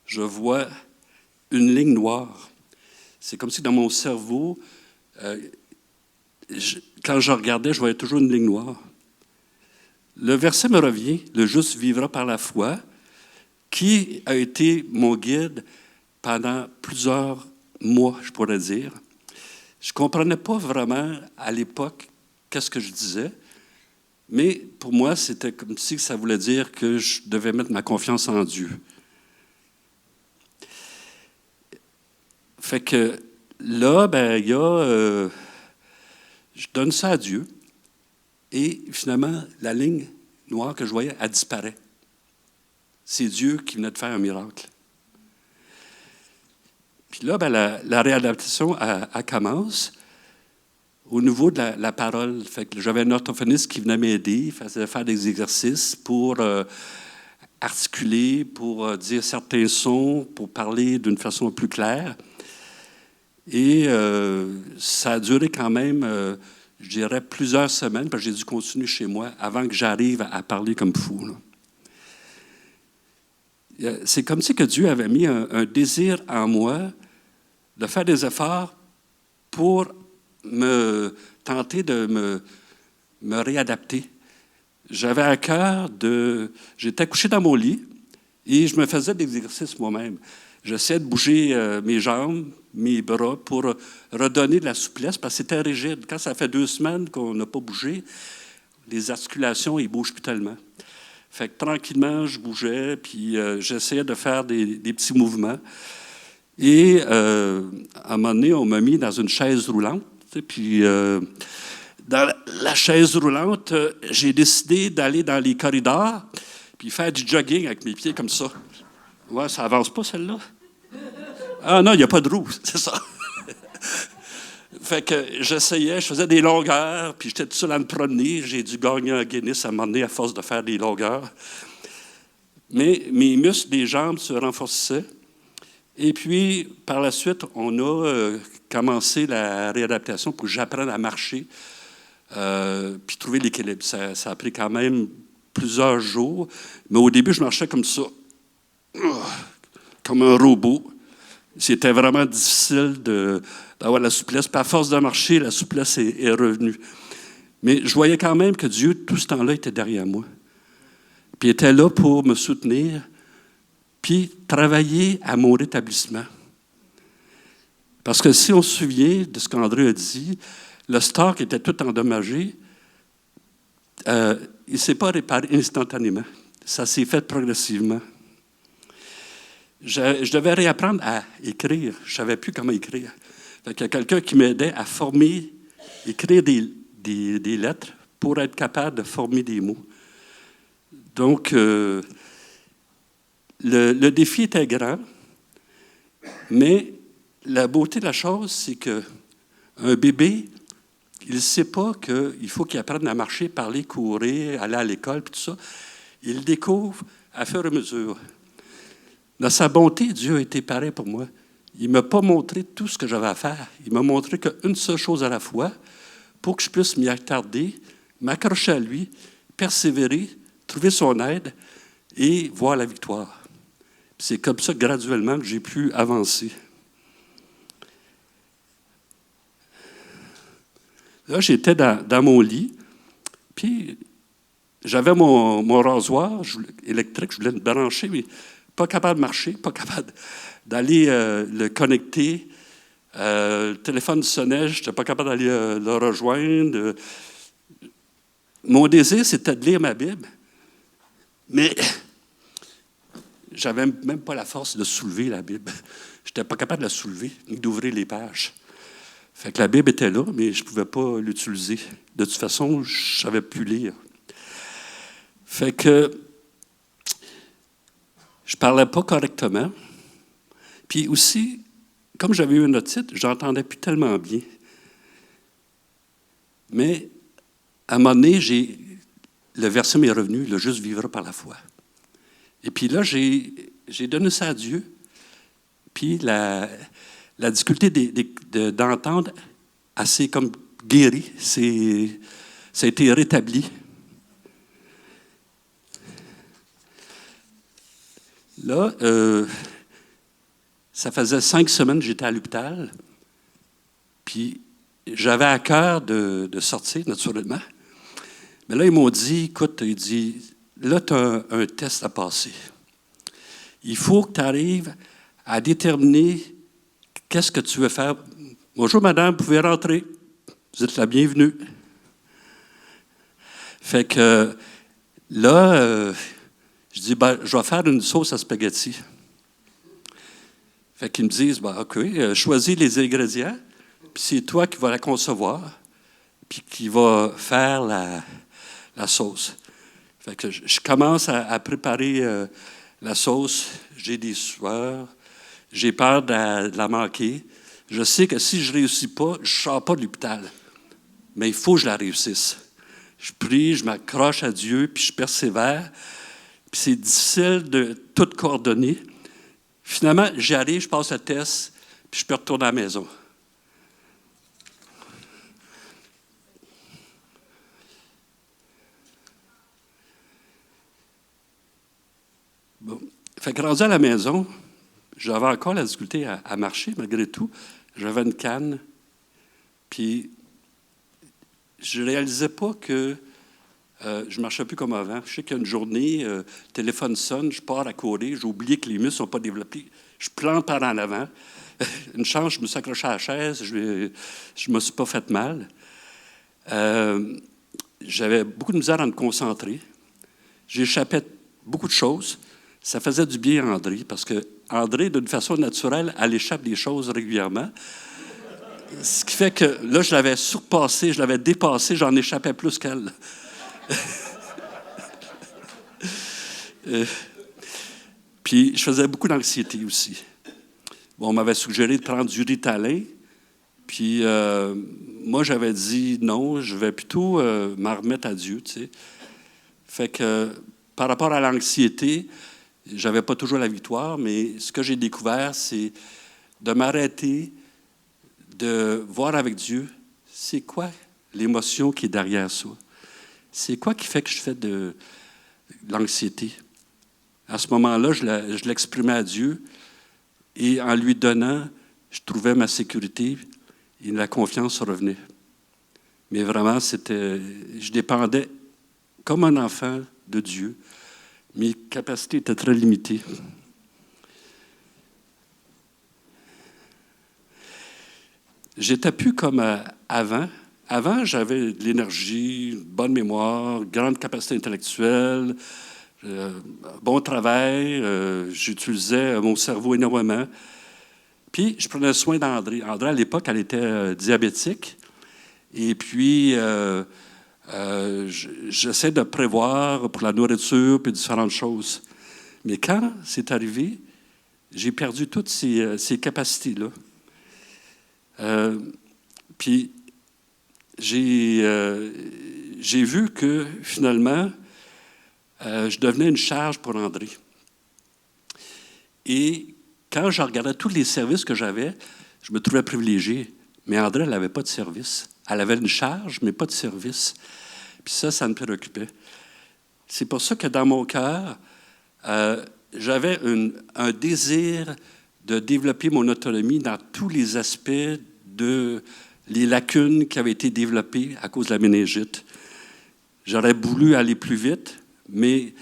je vois une ligne noire. C'est comme si dans mon cerveau, quand je regardais, je voyais toujours une ligne noire. Le verset me revient, « Le juste vivra par la foi », qui a été mon guide pendant plusieurs mois, je pourrais dire. Je ne comprenais pas vraiment à l'époque qu'est-ce que je disais, mais pour moi, c'était comme si ça voulait dire que je devais mettre ma confiance en Dieu. Fait que là, ben, il y a... je donne ça à Dieu, et finalement, la ligne noire que je voyais, elle disparaît. C'est Dieu qui venait de faire un miracle. Puis là, ben, la réadaptation, elle commence au niveau de la parole. Fait que j'avais un orthophoniste qui venait m'aider, faisait faire des exercices pour articuler, pour dire certains sons, pour parler d'une façon plus claire. Et ça a duré quand même, je dirais, plusieurs semaines, parce que j'ai dû continuer chez moi avant que j'arrive à parler comme fou. Là. C'est comme si que Dieu avait mis un désir en moi de faire des efforts pour me tenter de me réadapter. J'avais à cœur j'étais couché dans mon lit et je me faisais des exercices moi-même. J'essayais de bouger mes jambes, mes bras pour redonner de la souplesse parce que c'était rigide. Quand ça fait 2 semaines qu'on n'a pas bougé, les articulations, ils ne bougent plus tellement. Fait que tranquillement, je bougeais, puis j'essayais de faire des petits mouvements. Et à un moment donné, on m'a mis dans une chaise roulante. Puis dans la chaise roulante, j'ai décidé d'aller dans les corridors puis faire du jogging avec mes pieds comme ça. Ouais, ça avance pas, celle-là? Ah non, il n'y a pas de roue, c'est ça. Fait que j'essayais, je faisais des longueurs, puis j'étais tout seul à me promener. J'ai dû gagner un Guinness à un moment donné à force de faire des longueurs. Mais mes muscles des jambes se renforçaient. Et puis, par la suite, on a commencé la réadaptation pour que j'apprenne à marcher, puis trouver l'équilibre. Ça a pris quand même plusieurs jours. Mais au début, je marchais comme ça, comme un robot. C'était vraiment difficile d'avoir la souplesse. Puis à force de marcher, la souplesse est revenue. Mais je voyais quand même que Dieu, tout ce temps-là, était derrière moi. Puis il était là pour me soutenir, puis travailler à mon rétablissement. Parce que si on se souvient de ce qu'André a dit, Le stock était tout endommagé. Il ne s'est pas réparé instantanément. Ça s'est fait progressivement. Je devais réapprendre à écrire. Je ne savais plus comment écrire. Il y a quelqu'un qui m'aidait à former, écrire des lettres pour être capable de former des mots. Donc, le défi était grand, mais la beauté de la chose, c'est qu'un bébé, il ne sait pas qu'il faut qu'il apprenne à marcher, parler, courir, aller à l'école, puis tout ça. Il le découvre à fur et à mesure. Dans sa bonté, Dieu a été pareil pour moi. Il ne m'a pas montré tout ce que j'avais à faire. Il m'a montré qu'une seule chose à la fois pour que je puisse m'y attarder, m'accrocher à lui, persévérer, trouver son aide et voir la victoire. C'est comme ça, graduellement, que j'ai pu avancer. Là, j'étais dans mon lit, puis j'avais mon rasoir électrique, je voulais le brancher, mais pas capable de marcher, pas capable d'aller le connecter. Le téléphone sonnait, je n'étais pas capable d'aller le rejoindre. Mon désir, c'était de lire ma Bible, mais je n'avais même pas la force de soulever la Bible. Je n'étais pas capable de la soulever, ni d'ouvrir les pages. Fait que la Bible était là, mais je ne pouvais pas l'utiliser. De toute façon, je ne savais plus lire. Fait que je ne parlais pas correctement. Puis aussi, comme j'avais eu une otite, je n'entendais plus tellement bien. Mais à un moment donné, le verset m'est revenu, le juste vivra par la foi. Et puis là, j'ai donné ça à Dieu. Puis la difficulté d'entendre assez comme guéri, ça a été rétabli. Là, ça faisait 5 semaines que j'étais à l'hôpital, puis j'avais à cœur de sortir, naturellement. Mais là, ils m'ont dit, écoute, il dit, là, tu as un test à passer. Il faut que tu arrives à déterminer qu'est-ce que tu veux faire. Bonjour, madame, vous pouvez rentrer. Vous êtes la bienvenue. Fait que là, je dis, je vais faire une sauce à spaghetti. Fait qu'ils me disent, OK, choisis les ingrédients, puis c'est toi qui vas la concevoir, puis qui va faire la sauce. Fait que je commence à préparer la sauce. J'ai des sueurs. J'ai peur de la manquer. Je sais que si je ne réussis pas, je ne sors pas de l'hôpital. Mais il faut que je la réussisse. Je prie, je m'accroche à Dieu, puis je persévère. Puis c'est difficile de tout coordonner. Finalement, j'y arrive, je passe le test, puis je peux retourner à la maison. Bon. Fait que rendu à la maison, j'avais encore la difficulté à marcher, malgré tout. J'avais une canne, puis je ne réalisais pas que je ne marchais plus comme avant. Je sais qu'il y a une journée, le téléphone sonne, je pars à courir, j'ai oublié que les muscles ne sont pas développés. Je plante par en avant. Une chance, je me suis accroché à la chaise, je ne me suis pas fait mal. J'avais beaucoup de misère à me concentrer. J'échappais beaucoup de choses. Ça faisait du bien à André, parce que André, d'une façon naturelle, elle échappe des choses régulièrement. Ce qui fait que là, je l'avais surpassé, je l'avais dépassé, j'en échappais plus qu'elle. Puis, je faisais beaucoup d'anxiété aussi. Bon, on m'avait suggéré de prendre du Ritalin. Puis, moi, j'avais dit non, je vais plutôt m'en remettre à Dieu, tu sais. Fait que, par rapport à l'anxiété, je n'avais pas toujours la victoire, mais ce que j'ai découvert, c'est de m'arrêter, de voir avec Dieu, c'est quoi l'émotion qui est derrière ça? C'est quoi qui fait que je fais de l'anxiété? À ce moment-là, je l'exprimais à Dieu et en lui donnant, je trouvais ma sécurité et la confiance revenait. Mais vraiment, je dépendais comme un enfant de Dieu. Mes capacités étaient très limitées. J'étais plus comme avant. avant, j'avais de l'énergie, une bonne mémoire, grande capacité intellectuelle, bon travail, j'utilisais mon cerveau énormément. Puis, je prenais soin d'André. André, à l'époque, elle était diabétique. Et puis, j'essaie de prévoir pour la nourriture et différentes choses. Mais quand c'est arrivé, j'ai perdu toutes ces capacités-là. Puis, j'ai vu que, finalement, je devenais une charge pour André. Et quand je regardais tous les services que j'avais, je me trouvais privilégié. Mais André, elle n'avait pas de service. Elle avait une charge, mais pas de service. Puis ça me préoccupait. C'est pour ça que dans mon cœur, j'avais un désir de développer mon autonomie dans tous les aspects de les lacunes qui avaient été développées à cause de la méningite. J'aurais voulu aller plus vite, mais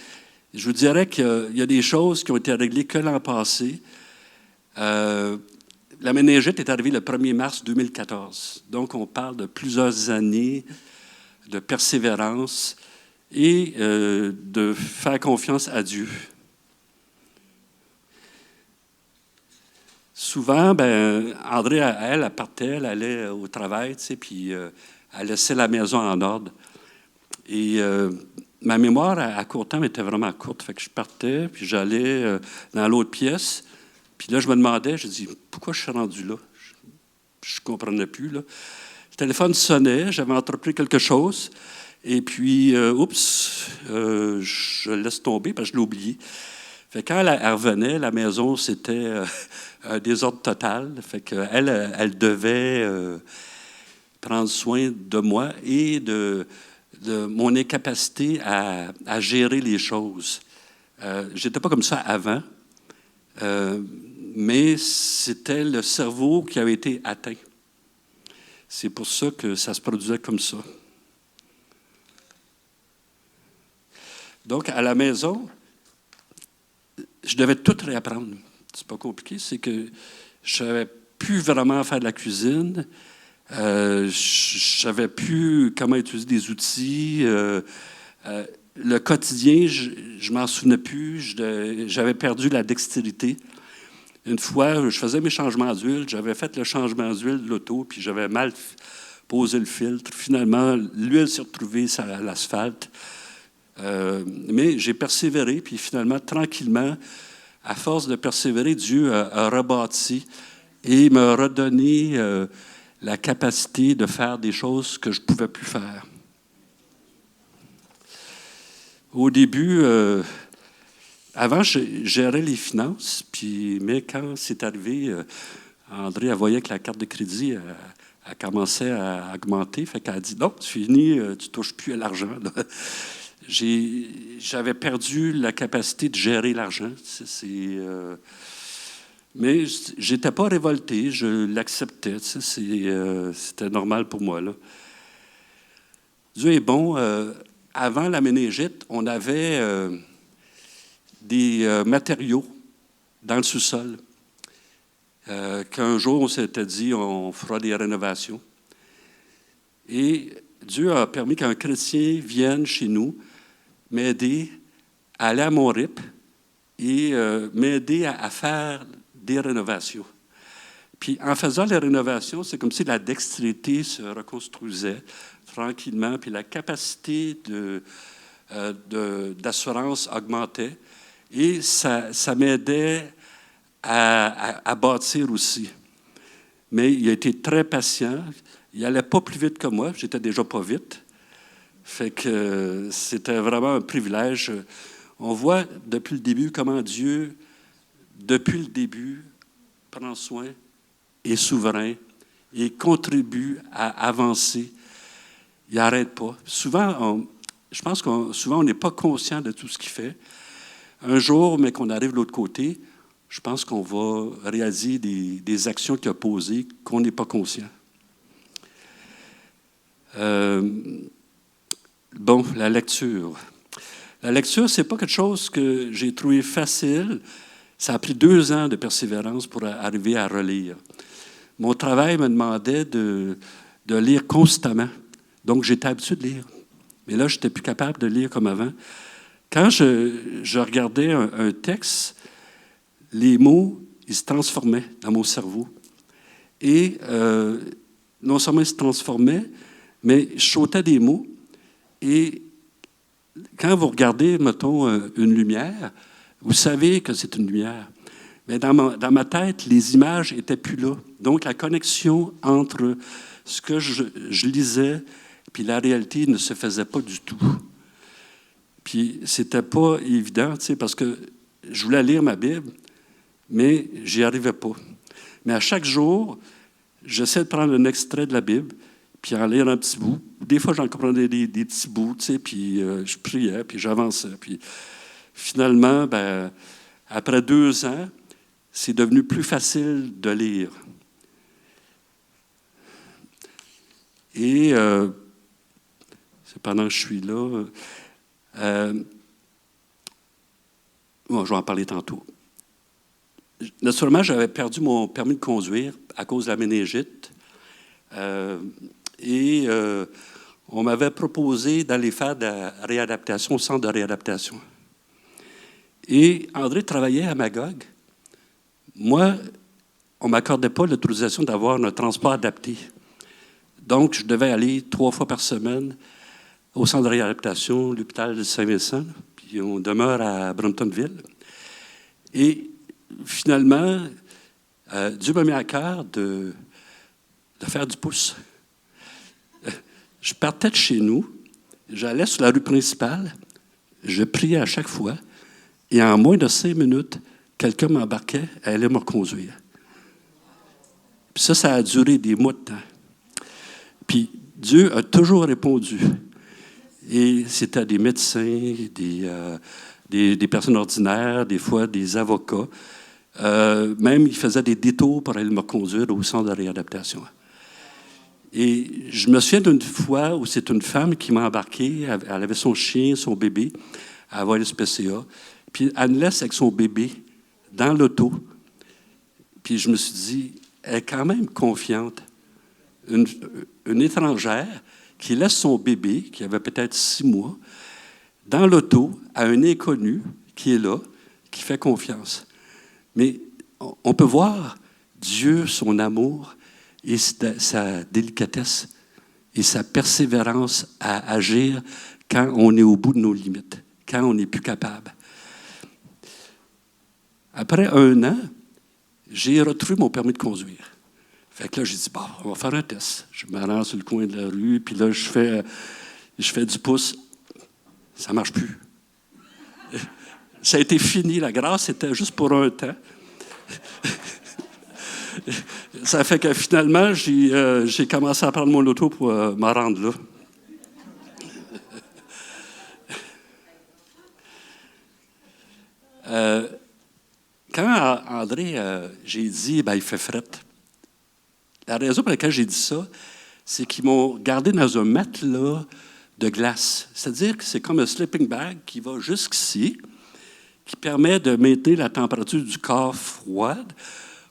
je vous dirais qu'il y a des choses qui ont été réglées que l'an passé. La méningite est arrivée le 1er mars 2014. Donc, on parle de plusieurs années de persévérance et de faire confiance à Dieu. Souvent, André, elle partait, elle allait au travail, tu sais, puis elle laissait la maison en ordre. Et ma mémoire, à court terme, était vraiment courte. Fait que je partais, puis j'allais dans l'autre pièce. Puis là, je me demandais, je dis, pourquoi je suis rendu là? Je ne comprenais plus, là. Le téléphone sonnait, j'avais entrepris quelque chose. Et puis, je laisse tomber parce que je l'ai oublié. Fait que quand elle revenait, la maison, c'était un désordre total. Fait qu'elle, elle devait prendre soin de moi et de mon incapacité à gérer les choses. Je n'étais pas comme ça avant, mais c'était le cerveau qui avait été atteint. C'est pour ça que ça se produisait comme ça. Donc, à la maison, je devais tout réapprendre. C'est pas compliqué, c'est que je ne savais plus vraiment faire de la cuisine. Je ne savais plus comment utiliser des outils. Le quotidien, je ne m'en souvenais plus. J'avais perdu la dextérité. Une fois, je faisais mes changements d'huile. J'avais fait le changement d'huile de l'auto, puis j'avais mal posé le filtre. Finalement, l'huile s'est retrouvée sur l'asphalte. Mais j'ai persévéré, puis finalement, tranquillement, à force de persévérer, Dieu a rebâti et m'a redonné la capacité de faire des choses que je ne pouvais plus faire. Au début, avant, je gérais les finances, mais quand c'est arrivé, André, elle voyait que la carte de crédit elle commençait à augmenter. Fait qu'elle a dit, non, c'est fini, tu ne touches plus à l'argent. J'avais perdu la capacité de gérer l'argent. Mais je n'étais pas révolté, je l'acceptais. C'était normal pour moi, là. Dieu est bon. Avant la méningite, on avait des matériaux dans le sous-sol. Qu'un jour, on s'était dit, on fera des rénovations. Et Dieu a permis qu'un chrétien vienne chez nous, m'aider à aller à mon RIP et m'aider à faire des rénovations. Puis en faisant les rénovations, c'est comme si la dextérité se reconstruisait tranquillement, puis la capacité d'assurance augmentait et ça m'aidait à bâtir aussi. Mais il a été très patient. Il n'allait pas plus vite que moi. J'étais déjà pas vite. Fait que c'était vraiment un privilège. On voit depuis le début comment Dieu, depuis le début, prend soin, est souverain et contribue à avancer. Il n'arrête pas. Souvent, je pense souvent on n'est pas conscient de tout ce qu'il fait. Un jour, mais qu'on arrive de l'autre côté, je pense qu'on va réaliser des actions qu'il a posées qu'on n'est pas conscient. Bon, la lecture. La lecture, ce n'est pas quelque chose que j'ai trouvé facile. Ça a pris 2 ans de persévérance pour arriver à relire. Mon travail me demandait de de lire constamment. Donc, j'étais habitué de lire. Mais là, je n'étais plus capable de lire comme avant. Quand je regardais un texte, les mots, ils se transformaient dans mon cerveau. Et non seulement ils se transformaient, mais je sautais des mots. Et quand vous regardez, mettons, une lumière, vous savez que c'est une lumière. Mais dans ma tête, les images n'étaient plus là. Donc, la connexion entre ce que je lisais puis la réalité ne se faisait pas du tout. Puis, c'était pas évident, tu sais, parce que je voulais lire ma Bible, mais j'y arrivais pas. Mais à chaque jour, j'essaie de prendre un extrait de la Bible, puis en lire un petit bout. Des fois, j'en comprenais des petits bouts, tu sais, puis je priais, puis j'avançais. Puis finalement, après 2 ans, c'est devenu plus facile de lire. Et c'est pendant que je suis là. Bon, je vais en parler tantôt. Naturellement, j'avais perdu mon permis de conduire à cause de la méningite. Et on m'avait proposé d'aller faire de la réadaptation au centre de réadaptation. Et André travaillait à Magog. Moi, on ne m'accordait pas l'autorisation d'avoir un transport adapté. Donc, je devais aller 3 fois par semaine au centre de réadaptation, l'hôpital de Saint-Vincent, puis on demeure à Bramptonville. Et finalement, Dieu m'a mis à cœur de faire du pouce. Je partais de chez nous, j'allais sur la rue principale, je priais à chaque fois, et en moins de 5 minutes, quelqu'un m'embarquait, elle allait me reconduire. Puis ça a duré des mois de temps. Puis Dieu a toujours répondu. Et c'était des médecins, des personnes ordinaires, des fois des avocats. Même, il faisait des détours pour aller me conduire au centre de réadaptation. Et je me souviens d'une fois où c'est une femme qui m'a embarqué, elle avait son chien, son bébé, à avoir l'SPCA, puis elle me laisse avec son bébé dans l'auto. Puis je me suis dit, elle est quand même confiante. Une étrangère qui laisse son bébé, qui avait peut-être 6 mois, dans l'auto à un inconnu qui est là, qui fait confiance. Mais on peut voir Dieu, son amour et sa délicatesse et sa persévérance à agir quand on est au bout de nos limites, quand on n'est plus capable. Après 1 an, j'ai retrouvé mon permis de conduire. Fait que là, j'ai dit, bon, on va faire un test. Je me rends sur le coin de la rue, puis là, je fais du pouce. Ça ne marche plus. Ça a été fini. La grâce, c'était juste pour un temps. Ça fait que finalement, j'ai commencé à prendre mon auto pour me rendre là. Quand André, j'ai dit, il fait fret. La raison pour laquelle j'ai dit ça, c'est qu'ils m'ont gardé dans un matelas de glace. C'est-à-dire que c'est comme un sleeping bag qui va jusqu'ici, qui permet de maintenir la température du corps froide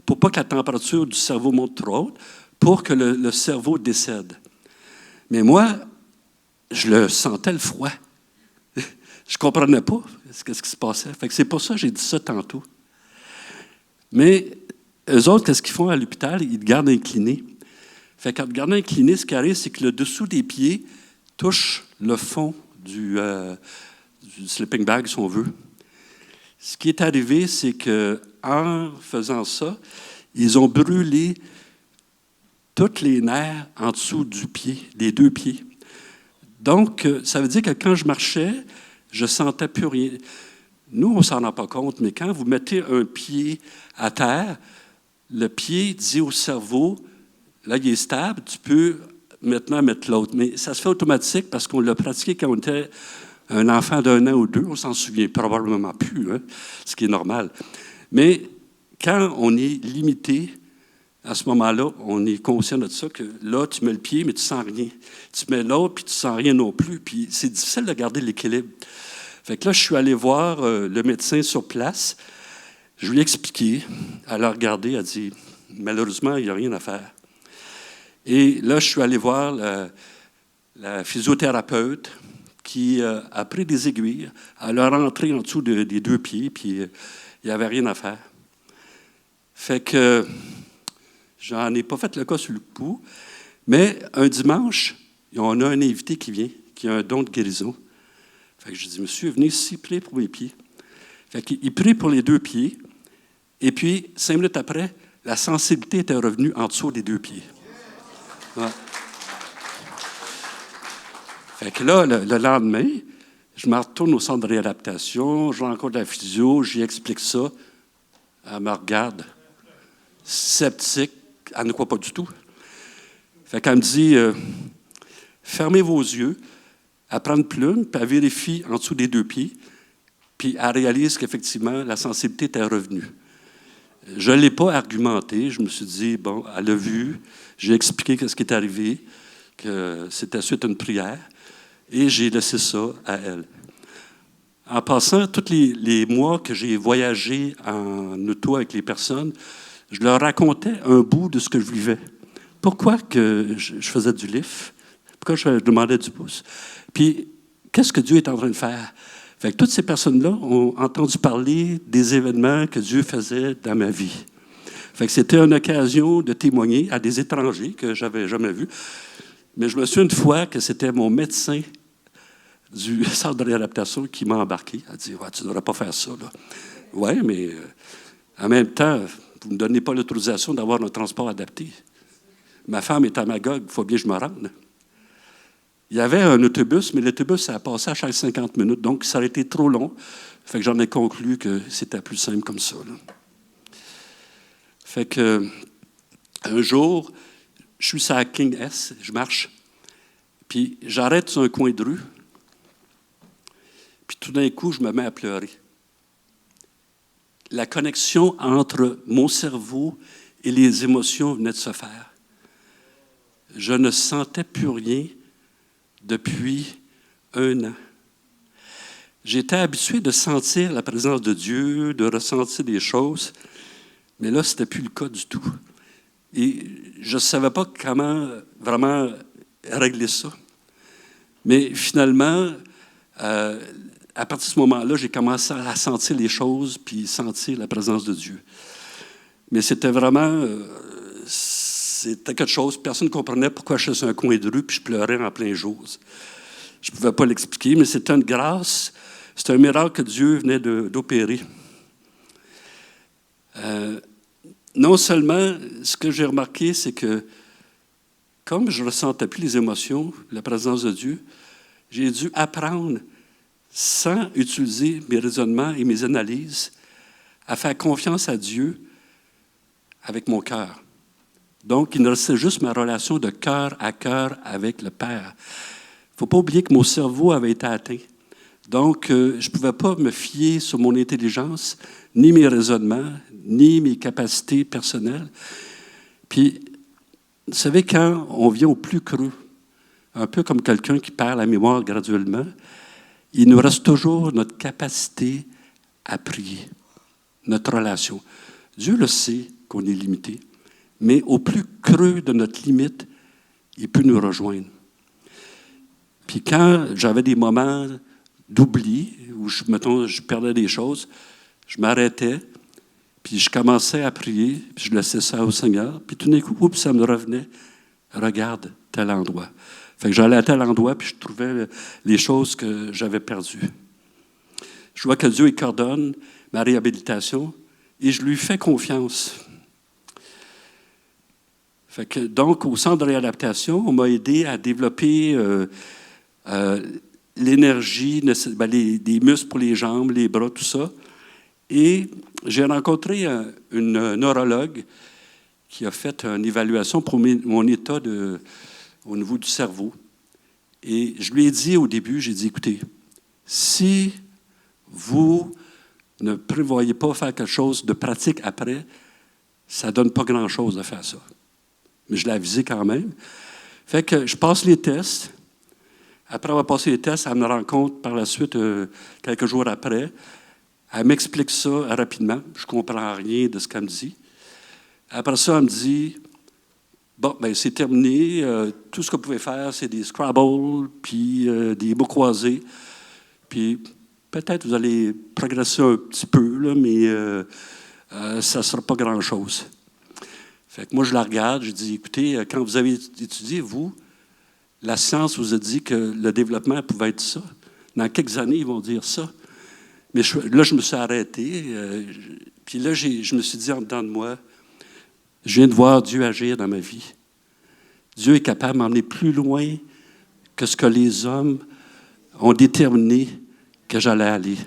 pour pas que la température du cerveau monte trop haute, pour que le cerveau décède. Mais moi, je le sentais le froid. Je ne comprenais pas ce qui se passait. Fait que c'est pour ça que j'ai dit ça tantôt. Mais eux autres, qu'est-ce qu'ils font à l'hôpital? Ils te gardent incliné. Fait qu'en te gardant incliné, ce qui arrive, c'est que le dessous des pieds touche le fond du sleeping bag, si on veut. Ce qui est arrivé, c'est qu'en faisant ça, ils ont brûlé tous les nerfs en dessous du pied, des 2 pieds. Donc, ça veut dire que quand je marchais, je ne sentais plus rien. Nous, on ne s'en rend pas compte, mais quand vous mettez un pied à terre, le pied dit au cerveau, là, il est stable, tu peux maintenant mettre l'autre. Mais ça se fait automatique parce qu'on l'a pratiqué quand on était un enfant d'1 an ou 2. On s'en souvient probablement plus, hein, ce qui est normal. Mais quand on est limité, à ce moment-là, on est conscient de ça, que là, tu mets le pied, mais tu ne sens rien. Tu mets l'autre, puis tu ne sens rien non plus. Puis c'est difficile de garder l'équilibre. Fait que là, je suis allé voir le médecin sur place. Je lui ai expliqué. Elle a regardé, elle a dit, malheureusement, il n'y a rien à faire. Et là, je suis allé voir la physiothérapeute qui a pris des aiguilles, elle a rentré en dessous des 2 pieds, puis il n'y avait rien à faire. Fait que j'en ai pas fait le cas sur le coup, mais un dimanche, on a un invité qui vient, qui a un don de guérison. Fait que je dis, monsieur, venez ici, priez pour mes pieds. Fait qu'il prie pour les 2 pieds, et puis 5 minutes après, la sensibilité était revenue en dessous des 2 pieds. Ouais. Fait que là, le lendemain, je me retourne au centre de réadaptation, je rencontre la physio, j'y explique ça. Elle me regarde, sceptique, elle ne croit pas du tout. Fait qu'elle me dit, fermez vos yeux, elle prend une plume, puis elle vérifie en dessous des 2 pieds, puis elle réalise qu'effectivement, la sensibilité était revenue. Je ne l'ai pas argumenté, je me suis dit, bon, elle a vu, j'ai expliqué ce qui est arrivé, que c'était suite à une prière, et j'ai laissé ça à elle. En passant, tous les mois que j'ai voyagé en auto avec les personnes, je leur racontais un bout de ce que je vivais. Pourquoi que je faisais du lift? Pourquoi je demandais du pouce? Puis, qu'est-ce que Dieu est en train de faire? Fait que toutes ces personnes-là ont entendu parler des événements que Dieu faisait dans ma vie. Fait que c'était une occasion de témoigner à des étrangers que je n'avais jamais vus. Mais je me souviens une fois que c'était mon médecin du centre de réadaptation qui m'a embarqué. Elle a dit, ouais, tu ne devrais pas faire ça. Oui, mais en même temps, vous ne me donnez pas l'autorisation d'avoir un transport adapté. Ma femme est à Magog, il faut bien que je me rende. Il y avait un autobus, mais l'autobus, ça a passé à chaque 50 minutes, donc ça aurait été trop long. Fait que j'en ai conclu que c'était plus simple comme ça. Là. Fait que un jour, je suis sur la King S, je marche, puis j'arrête sur un coin de rue, puis tout d'un coup, je me mets à pleurer. La connexion entre mon cerveau et les émotions venait de se faire. Je ne sentais plus rien depuis 1 an. J'étais habitué de sentir la présence de Dieu, de ressentir des choses, mais là, ce n'était plus le cas du tout. Et je ne savais pas comment vraiment régler ça. Mais finalement, à partir de ce moment-là, j'ai commencé à sentir les choses puis sentir la présence de Dieu. Mais c'était vraiment... c'était quelque chose, personne ne comprenait pourquoi je suis sur un coin de rue puis je pleurais en plein jour. Je ne pouvais pas l'expliquer, mais c'était une grâce, c'était un miracle que Dieu venait d'opérer. Non seulement, ce que j'ai remarqué, c'est que comme je ne ressentais plus les émotions, la présence de Dieu, j'ai dû apprendre, sans utiliser mes raisonnements et mes analyses, à faire confiance à Dieu avec mon cœur. Donc, il ne restait juste ma relation de cœur à cœur avec le Père. Il ne faut pas oublier que mon cerveau avait été atteint. Donc, je ne pouvais pas me fier sur mon intelligence, ni mes raisonnements, ni mes capacités personnelles. Puis, vous savez, quand on vient au plus creux, un peu comme quelqu'un qui perd la mémoire graduellement, il nous reste toujours notre capacité à prier, notre relation. Dieu le sait qu'on est limité, mais au plus creux de notre limite, il peut nous rejoindre. Puis quand j'avais des moments d'oubli, où je perdais des choses, je m'arrêtais, puis je commençais à prier, puis je laissais ça au Seigneur, puis tout d'un coup, oups, ça me revenait. Regarde tel endroit. Fait que j'allais à tel endroit, puis je trouvais les choses que j'avais perdues. Je vois que Dieu il coordonne ma réhabilitation, et je lui fais confiance. Fait que, donc, au centre de réadaptation, on m'a aidé à développer l'énergie, des muscles pour les jambes, les bras, tout ça. Et j'ai rencontré une neurologue qui a fait une évaluation pour mon état au niveau du cerveau. Et je lui ai dit au début, j'ai dit, écoutez, si vous ne prévoyez pas faire quelque chose de pratique après, ça ne donne pas grand-chose de faire ça. Mais je l'ai avisé quand même. Fait que je passe les tests. Après avoir passé les tests, elle me rencontre par la suite, quelques jours après. Elle m'explique ça rapidement. Je ne comprends rien de ce qu'elle me dit. Après ça, elle me dit, Bon, bien, c'est terminé. Tout ce qu'on pouvait faire, c'est des Scrabble, puis des mots croisés. Puis peut-être vous allez progresser un petit peu, là, mais ça ne sera pas grand-chose. Fait que moi, je la regarde, je dis, écoutez, quand vous avez étudié, vous, la science vous a dit que le développement pouvait être ça. Dans quelques années, ils vont dire ça. Mais là, je me suis arrêté. Puis là, je me suis dit en dedans de moi, je viens de voir Dieu agir dans ma vie. Dieu est capable de m'emmener plus loin que ce que les hommes ont déterminé que j'allais aller.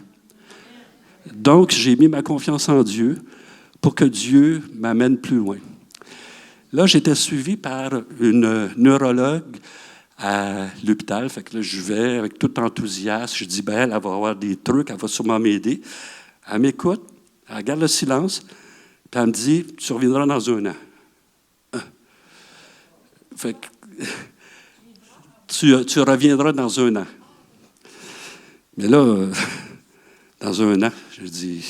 Donc, j'ai mis ma confiance en Dieu pour que Dieu m'amène plus loin. Là, j'étais suivi par une neurologue à l'hôpital. Fait que là, je vais avec tout enthousiasme. Je dis, ben, elle va avoir des trucs, elle va sûrement m'aider. Elle m'écoute, elle garde le silence, puis elle me dit, tu reviendras dans 1 an. Fait que, tu reviendras dans 1 an. Mais là, dans 1 an, je dis...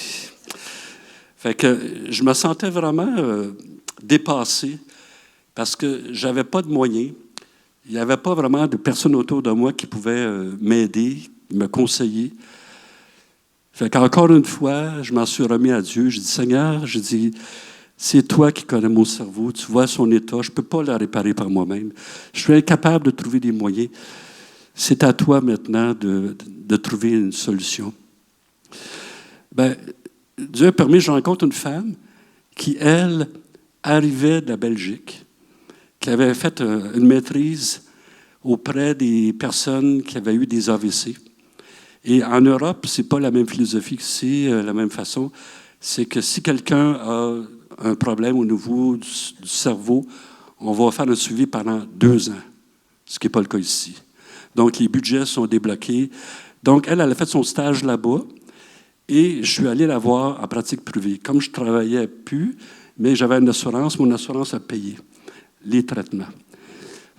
Fait que je me sentais vraiment dépassé parce que je n'avais pas de moyens. Il n'y avait pas vraiment de personnes autour de moi qui pouvaient m'aider, me conseiller. Fait qu'encore une fois, je m'en suis remis à Dieu. Je dis, Seigneur, je dis, c'est toi qui connais mon cerveau, tu vois son état, je ne peux pas le réparer par moi-même. Je suis incapable de trouver des moyens. C'est à toi maintenant de trouver une solution. Bien, Dieu a permis que je rencontre une femme qui, elle, arrivait de la Belgique, qui avait fait une maîtrise auprès des personnes qui avaient eu des AVC. Et en Europe, ce n'est pas la même philosophie qu'ici, la même façon. C'est que si quelqu'un a un problème au niveau du cerveau, on va faire un suivi pendant 2 ans, ce qui n'est pas le cas ici. Donc, les budgets sont débloqués. Donc, elle a fait son stage là-bas et je suis allé la voir en pratique privée. Comme je ne travaillais plus, mais j'avais une assurance, mon assurance a payé les traitements.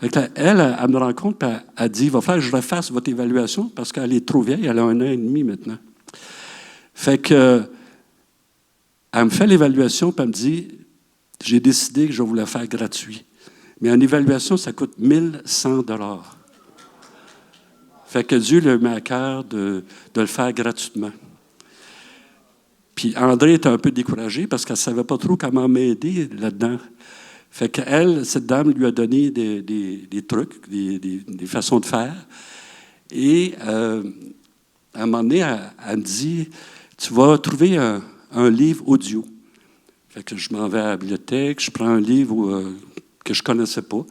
Elle me rend compte, puis elle dit, il va falloir que je refasse votre évaluation parce qu'elle est trop vieille, elle a 1 an et demi maintenant. Fait que, elle me fait l'évaluation, puis elle me dit, j'ai décidé que je vais vous la faire gratuit. Mais en évaluation, ça coûte 1 100 $. Fait que Dieu lui a mis à cœur de le faire gratuitement. Puis André était un peu découragée parce qu'elle ne savait pas trop comment m'aider là-dedans. Fait qu'elle, cette dame, lui a donné des trucs, des façons de faire. Et à un moment donné, elle me dit, tu vas trouver un livre audio. Fait que je m'en vais à la bibliothèque, je prends un livre que je ne connaissais pas.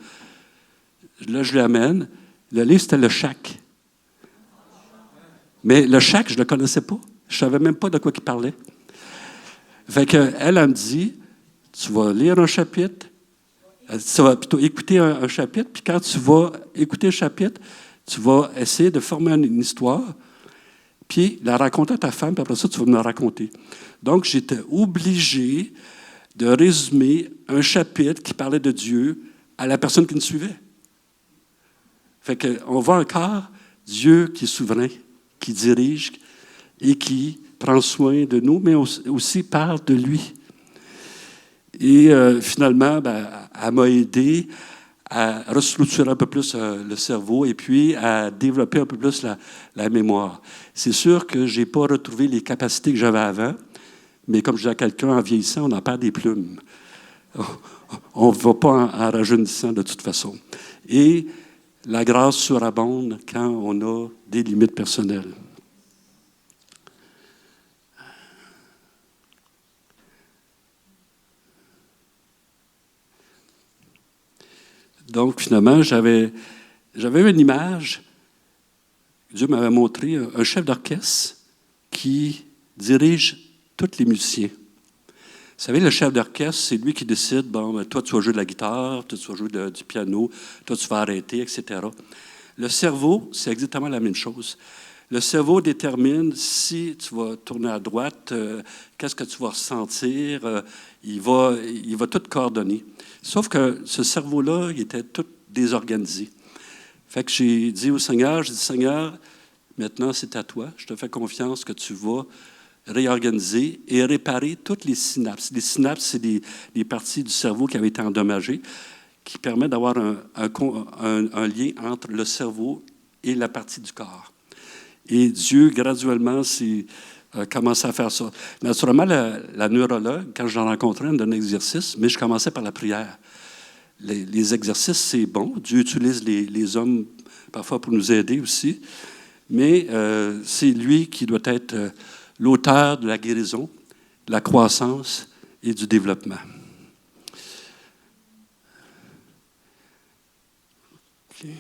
Là, je l'amène. Le livre, c'était Le Shack. Mais Le Shack, je ne le connaissais pas. Je ne savais même pas de quoi il parlait. Fait qu'elle me dit, tu vas lire un chapitre, tu vas plutôt écouter un chapitre, puis quand tu vas écouter le chapitre, tu vas essayer de former une histoire, puis la raconter à ta femme, puis après ça, tu vas me la raconter. Donc, j'étais obligé de résumer un chapitre qui parlait de Dieu à la personne qui me suivait. Fait qu'on voit encore Dieu qui est souverain, qui dirige et qui prend soin de nous, mais aussi parle de lui. Et finalement, elle m'a aidé à restructurer un peu plus le cerveau et puis à développer un peu plus la mémoire. C'est sûr que je n'ai pas retrouvé les capacités que j'avais avant, mais comme je dis à quelqu'un, en vieillissant, on en perd des plumes. On ne va pas en rajeunissant de toute façon. Et la grâce surabonde quand on a des limites personnelles. Donc, finalement, j'avais une image. Dieu m'avait montré un chef d'orchestre qui dirige tous les musiciens. Vous savez, le chef d'orchestre, c'est lui qui décide, bon, toi, tu vas jouer de la guitare, toi, tu vas jouer du piano, toi, tu vas arrêter, etc. Le cerveau, c'est exactement la même chose. Le cerveau détermine si tu vas tourner à droite, qu'est-ce que tu vas ressentir, il va tout coordonner. Sauf que ce cerveau-là, il était tout désorganisé. Fait que j'ai dit au Seigneur, Seigneur, maintenant c'est à toi, je te fais confiance que tu vas réorganiser et réparer toutes les synapses. Les synapses, c'est des parties du cerveau qui avaient été endommagées, qui permet d'avoir un lien entre le cerveau et la partie du corps. Et Dieu, graduellement, a commencé à faire ça. Naturellement, la neurologue, quand je l'ai rencontrée, elle me donnait un exercice, mais je commençais par la prière. Les exercices, c'est bon. Dieu utilise les hommes parfois pour nous aider aussi, mais c'est lui qui doit être l'auteur de la guérison, de la croissance et du développement. Okay.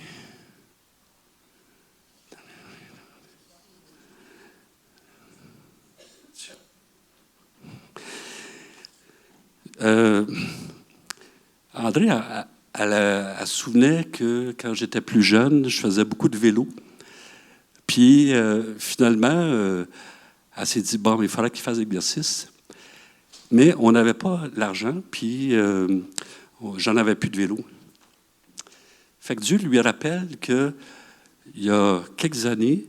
André, elle se souvenait que quand j'étais plus jeune, je faisais beaucoup de vélo. Puis finalement, elle s'est dit, bon, il faudrait qu'il fasse l'exercice. Mais on n'avait pas l'argent, puis j'en avais plus de vélo. Fait que Dieu lui rappelle qu'il y a quelques années,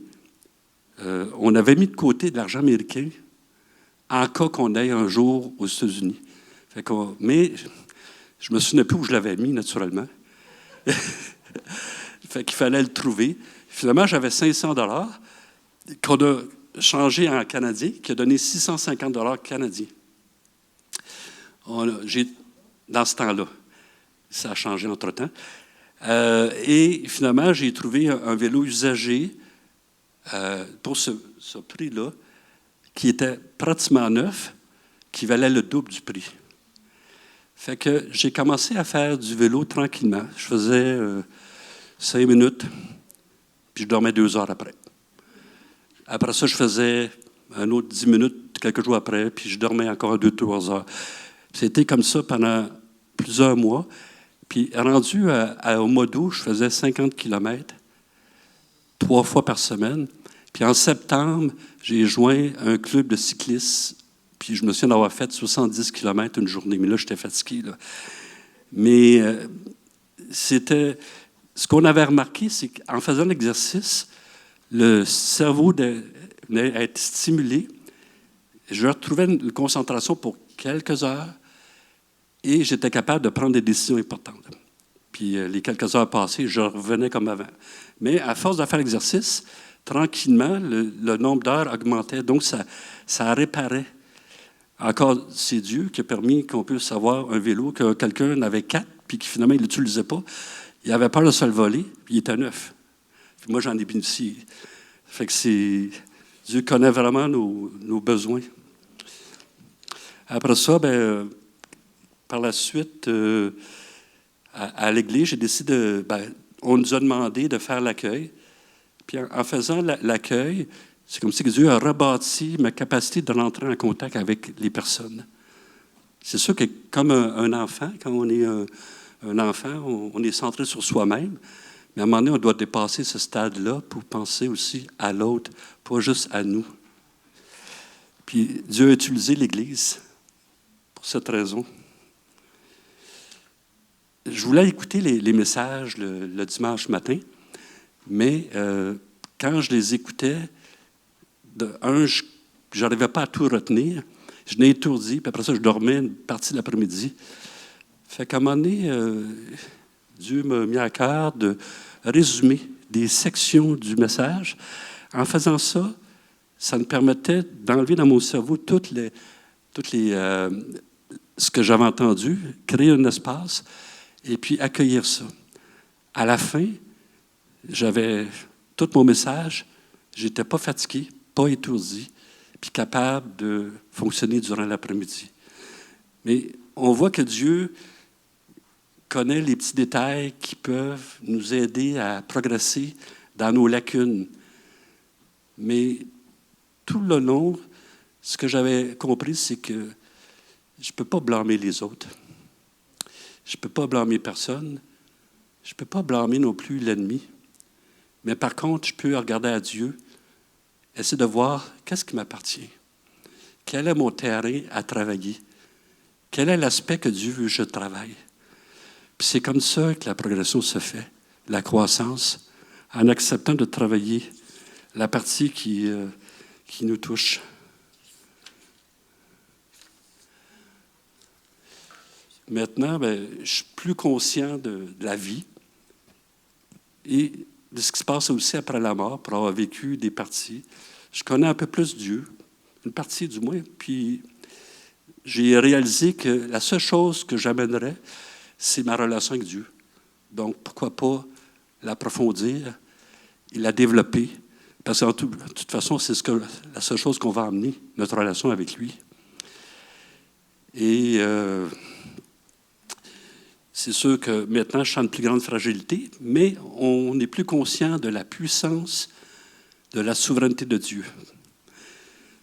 on avait mis de côté de l'argent américain en cas qu'on aille un jour aux États-Unis. Mais je ne me souvenais plus où je l'avais mis, naturellement. Fait qu'il fallait le trouver. Finalement, j'avais 500 $ qu'on a changé en canadien, qui a donné 650 $ canadiens. Dans ce temps-là, ça a changé entre-temps. Et finalement, j'ai trouvé un vélo usagé pour ce prix-là, qui était pratiquement neuf, qui valait le double du prix. Fait que j'ai commencé à faire du vélo tranquillement. Je faisais 5 minutes, puis je dormais 2 heures après. Après ça, je faisais un autre 10 minutes quelques jours après, puis je dormais encore 2-3 heures. C'était comme ça pendant plusieurs mois. Puis rendu au mois d'août, je faisais 50 km 3 fois par semaine. Puis en septembre, j'ai joint un club de cyclistes. Puis je me souviens d'avoir fait 70 km une journée. Mais là, j'étais fatigué. Là. Mais c'était... Ce qu'on avait remarqué, c'est qu'en faisant l'exercice, le cerveau venait à être stimulé. Je retrouvais une concentration pour quelques heures et j'étais capable de prendre des décisions importantes. Puis les quelques heures passées, je revenais comme avant. Mais à force de faire l'exercice, tranquillement, le nombre d'heures augmentait. Donc, ça réparait. Encore, c'est Dieu qui a permis qu'on puisse avoir un vélo que quelqu'un en avait 4, puis qui finalement, il ne l'utilisait pas. Il avait peur de se le voler, puis il était neuf. Puis moi, j'en ai bénéficié. Fait que Dieu connaît vraiment nos besoins. Après ça, par la suite, à l'Église, j'ai décidé on nous a demandé de faire l'accueil. Puis en faisant l'accueil, c'est comme si Dieu a rebâti ma capacité de rentrer en contact avec les personnes. C'est sûr que comme un enfant, quand on est un enfant, on est centré sur soi-même, mais à un moment donné, on doit dépasser ce stade-là pour penser aussi à l'autre, pas juste à nous. Puis Dieu a utilisé l'Église pour cette raison. Je voulais écouter les messages le dimanche matin, mais quand je les écoutais, je n'arrivais pas à tout retenir. Je n'ai étourdi, puis après ça, je dormais une partie de l'après-midi. Fait qu'à un moment donné, Dieu m'a mis à cœur de résumer des sections du message. En faisant ça, ça me permettait d'enlever dans mon cerveau ce que j'avais entendu, créer un espace, et puis accueillir ça. À la fin, j'avais tout mon message, je n'étais pas fatigué, pas étourdi, puis capable de fonctionner durant l'après-midi. Mais on voit que Dieu connaît les petits détails qui peuvent nous aider à progresser dans nos lacunes. Mais tout le long, ce que j'avais compris, c'est que je ne peux pas blâmer les autres. Je ne peux pas blâmer personne. Je ne peux pas blâmer non plus l'ennemi. Mais par contre, je peux regarder à Dieu, essayer de voir qu'est-ce qui m'appartient. Quel est mon terrain à travailler? Quel est l'aspect que Dieu veut que je travaille? Puis c'est comme ça que la progression se fait, la croissance, en acceptant de travailler la partie qui nous touche. maintenant, je suis plus conscient de la vie et de ce qui se passe aussi après la mort, pour avoir vécu des parties. Je connais un peu plus Dieu, une partie du moins, puis j'ai réalisé que la seule chose que j'amènerais, c'est ma relation avec Dieu. Donc, pourquoi pas l'approfondir et la développer, parce que de toute façon, c'est la seule chose qu'on va amener, notre relation avec lui. Et c'est sûr que maintenant, je sens une plus grande fragilité, mais on est plus conscient de la puissance, de la souveraineté de Dieu.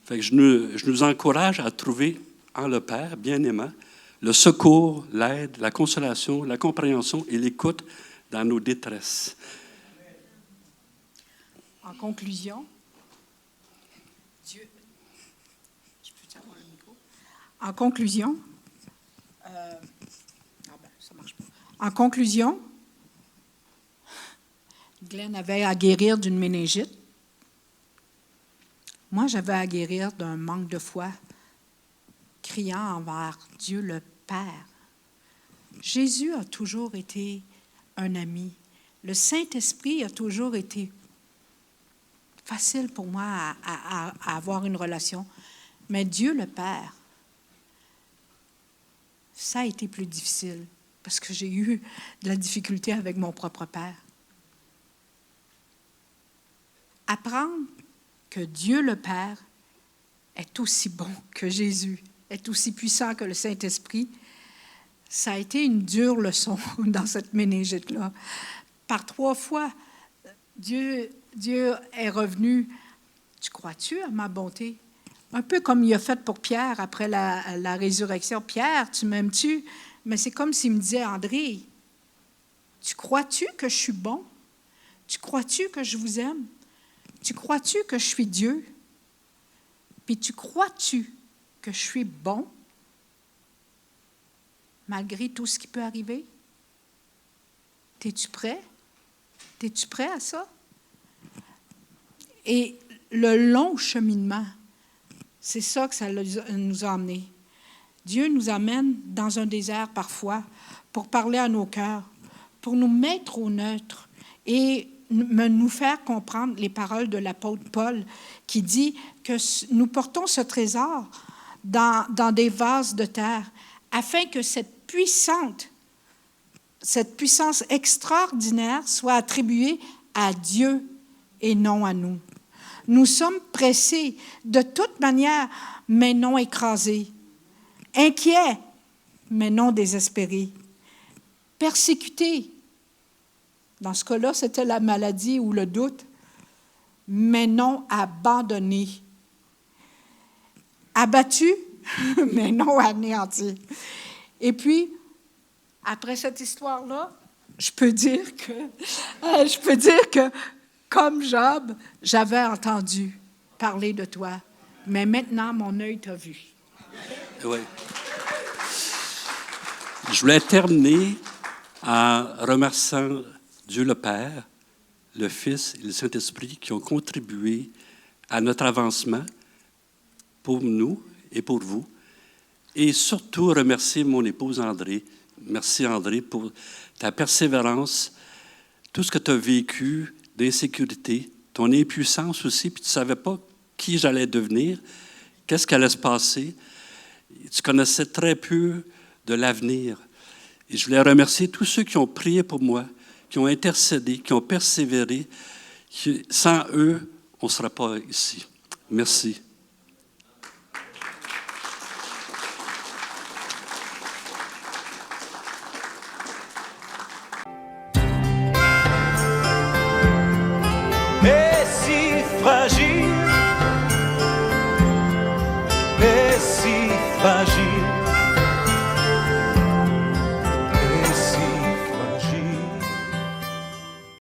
Fait que je nous encourage à trouver en le Père, bien aimant, le secours, l'aide, la consolation, la compréhension et l'écoute dans nos détresses. En conclusion, Dieu... Je peux avoir le micro? En conclusion, ça marche pas. En conclusion, Glenn avait à guérir d'une méningite. Moi, j'avais à guérir d'un manque de foi, criant envers Dieu le Père. Jésus a toujours été un ami. Le Saint-Esprit a toujours été facile pour moi à avoir une relation. Mais Dieu le Père, ça a été plus difficile parce que j'ai eu de la difficulté avec mon propre Père. Apprendre que Dieu le Père est aussi bon que Jésus, est aussi puissant que le Saint-Esprit, ça a été une dure leçon dans cette méningite-là. Par 3 fois, Dieu est revenu. Tu crois-tu à ma bonté? Un peu comme il a fait pour Pierre après la résurrection. Pierre, tu m'aimes-tu? Mais c'est comme s'il me disait, André, tu crois-tu que je suis bon? Tu crois-tu que je vous aime? Tu crois-tu que je suis Dieu? Puis tu crois-tu que je suis bon malgré tout ce qui peut arriver? Es-tu prêt? Es-tu prêt à ça? Et le long cheminement, c'est ça que ça nous a amenés. Dieu nous amène dans un désert parfois pour parler à nos cœurs, pour nous mettre au neutre et nous faire comprendre les paroles de l'apôtre Paul qui dit que nous portons ce trésor dans des vases de terre afin que cette puissance extraordinaire soit attribuée à Dieu et non à nous. Nous sommes pressés de toute manière, mais non écrasés, inquiets, mais non désespérés, persécutés. Dans ce cas-là, c'était la maladie ou le doute, mais non abandonnés. Abattus, mais non anéantis. Et puis, après cette histoire-là, je peux dire que, comme Job, j'avais entendu parler de toi, mais maintenant, mon œil t'a vu. Oui. Je voulais terminer en remerciant Dieu le Père, le Fils et le Saint-Esprit qui ont contribué à notre avancement pour nous et pour vous. Et surtout, remercier mon épouse André. Merci André pour ta persévérance, tout ce que tu as vécu d'insécurité, ton impuissance aussi, puis tu ne savais pas qui j'allais devenir, qu'est-ce qui allait se passer. Tu connaissais très peu de l'avenir. Et je voulais remercier tous ceux qui ont prié pour moi, qui ont intercédé, qui ont persévéré. Sans eux, on ne serait pas ici. Merci.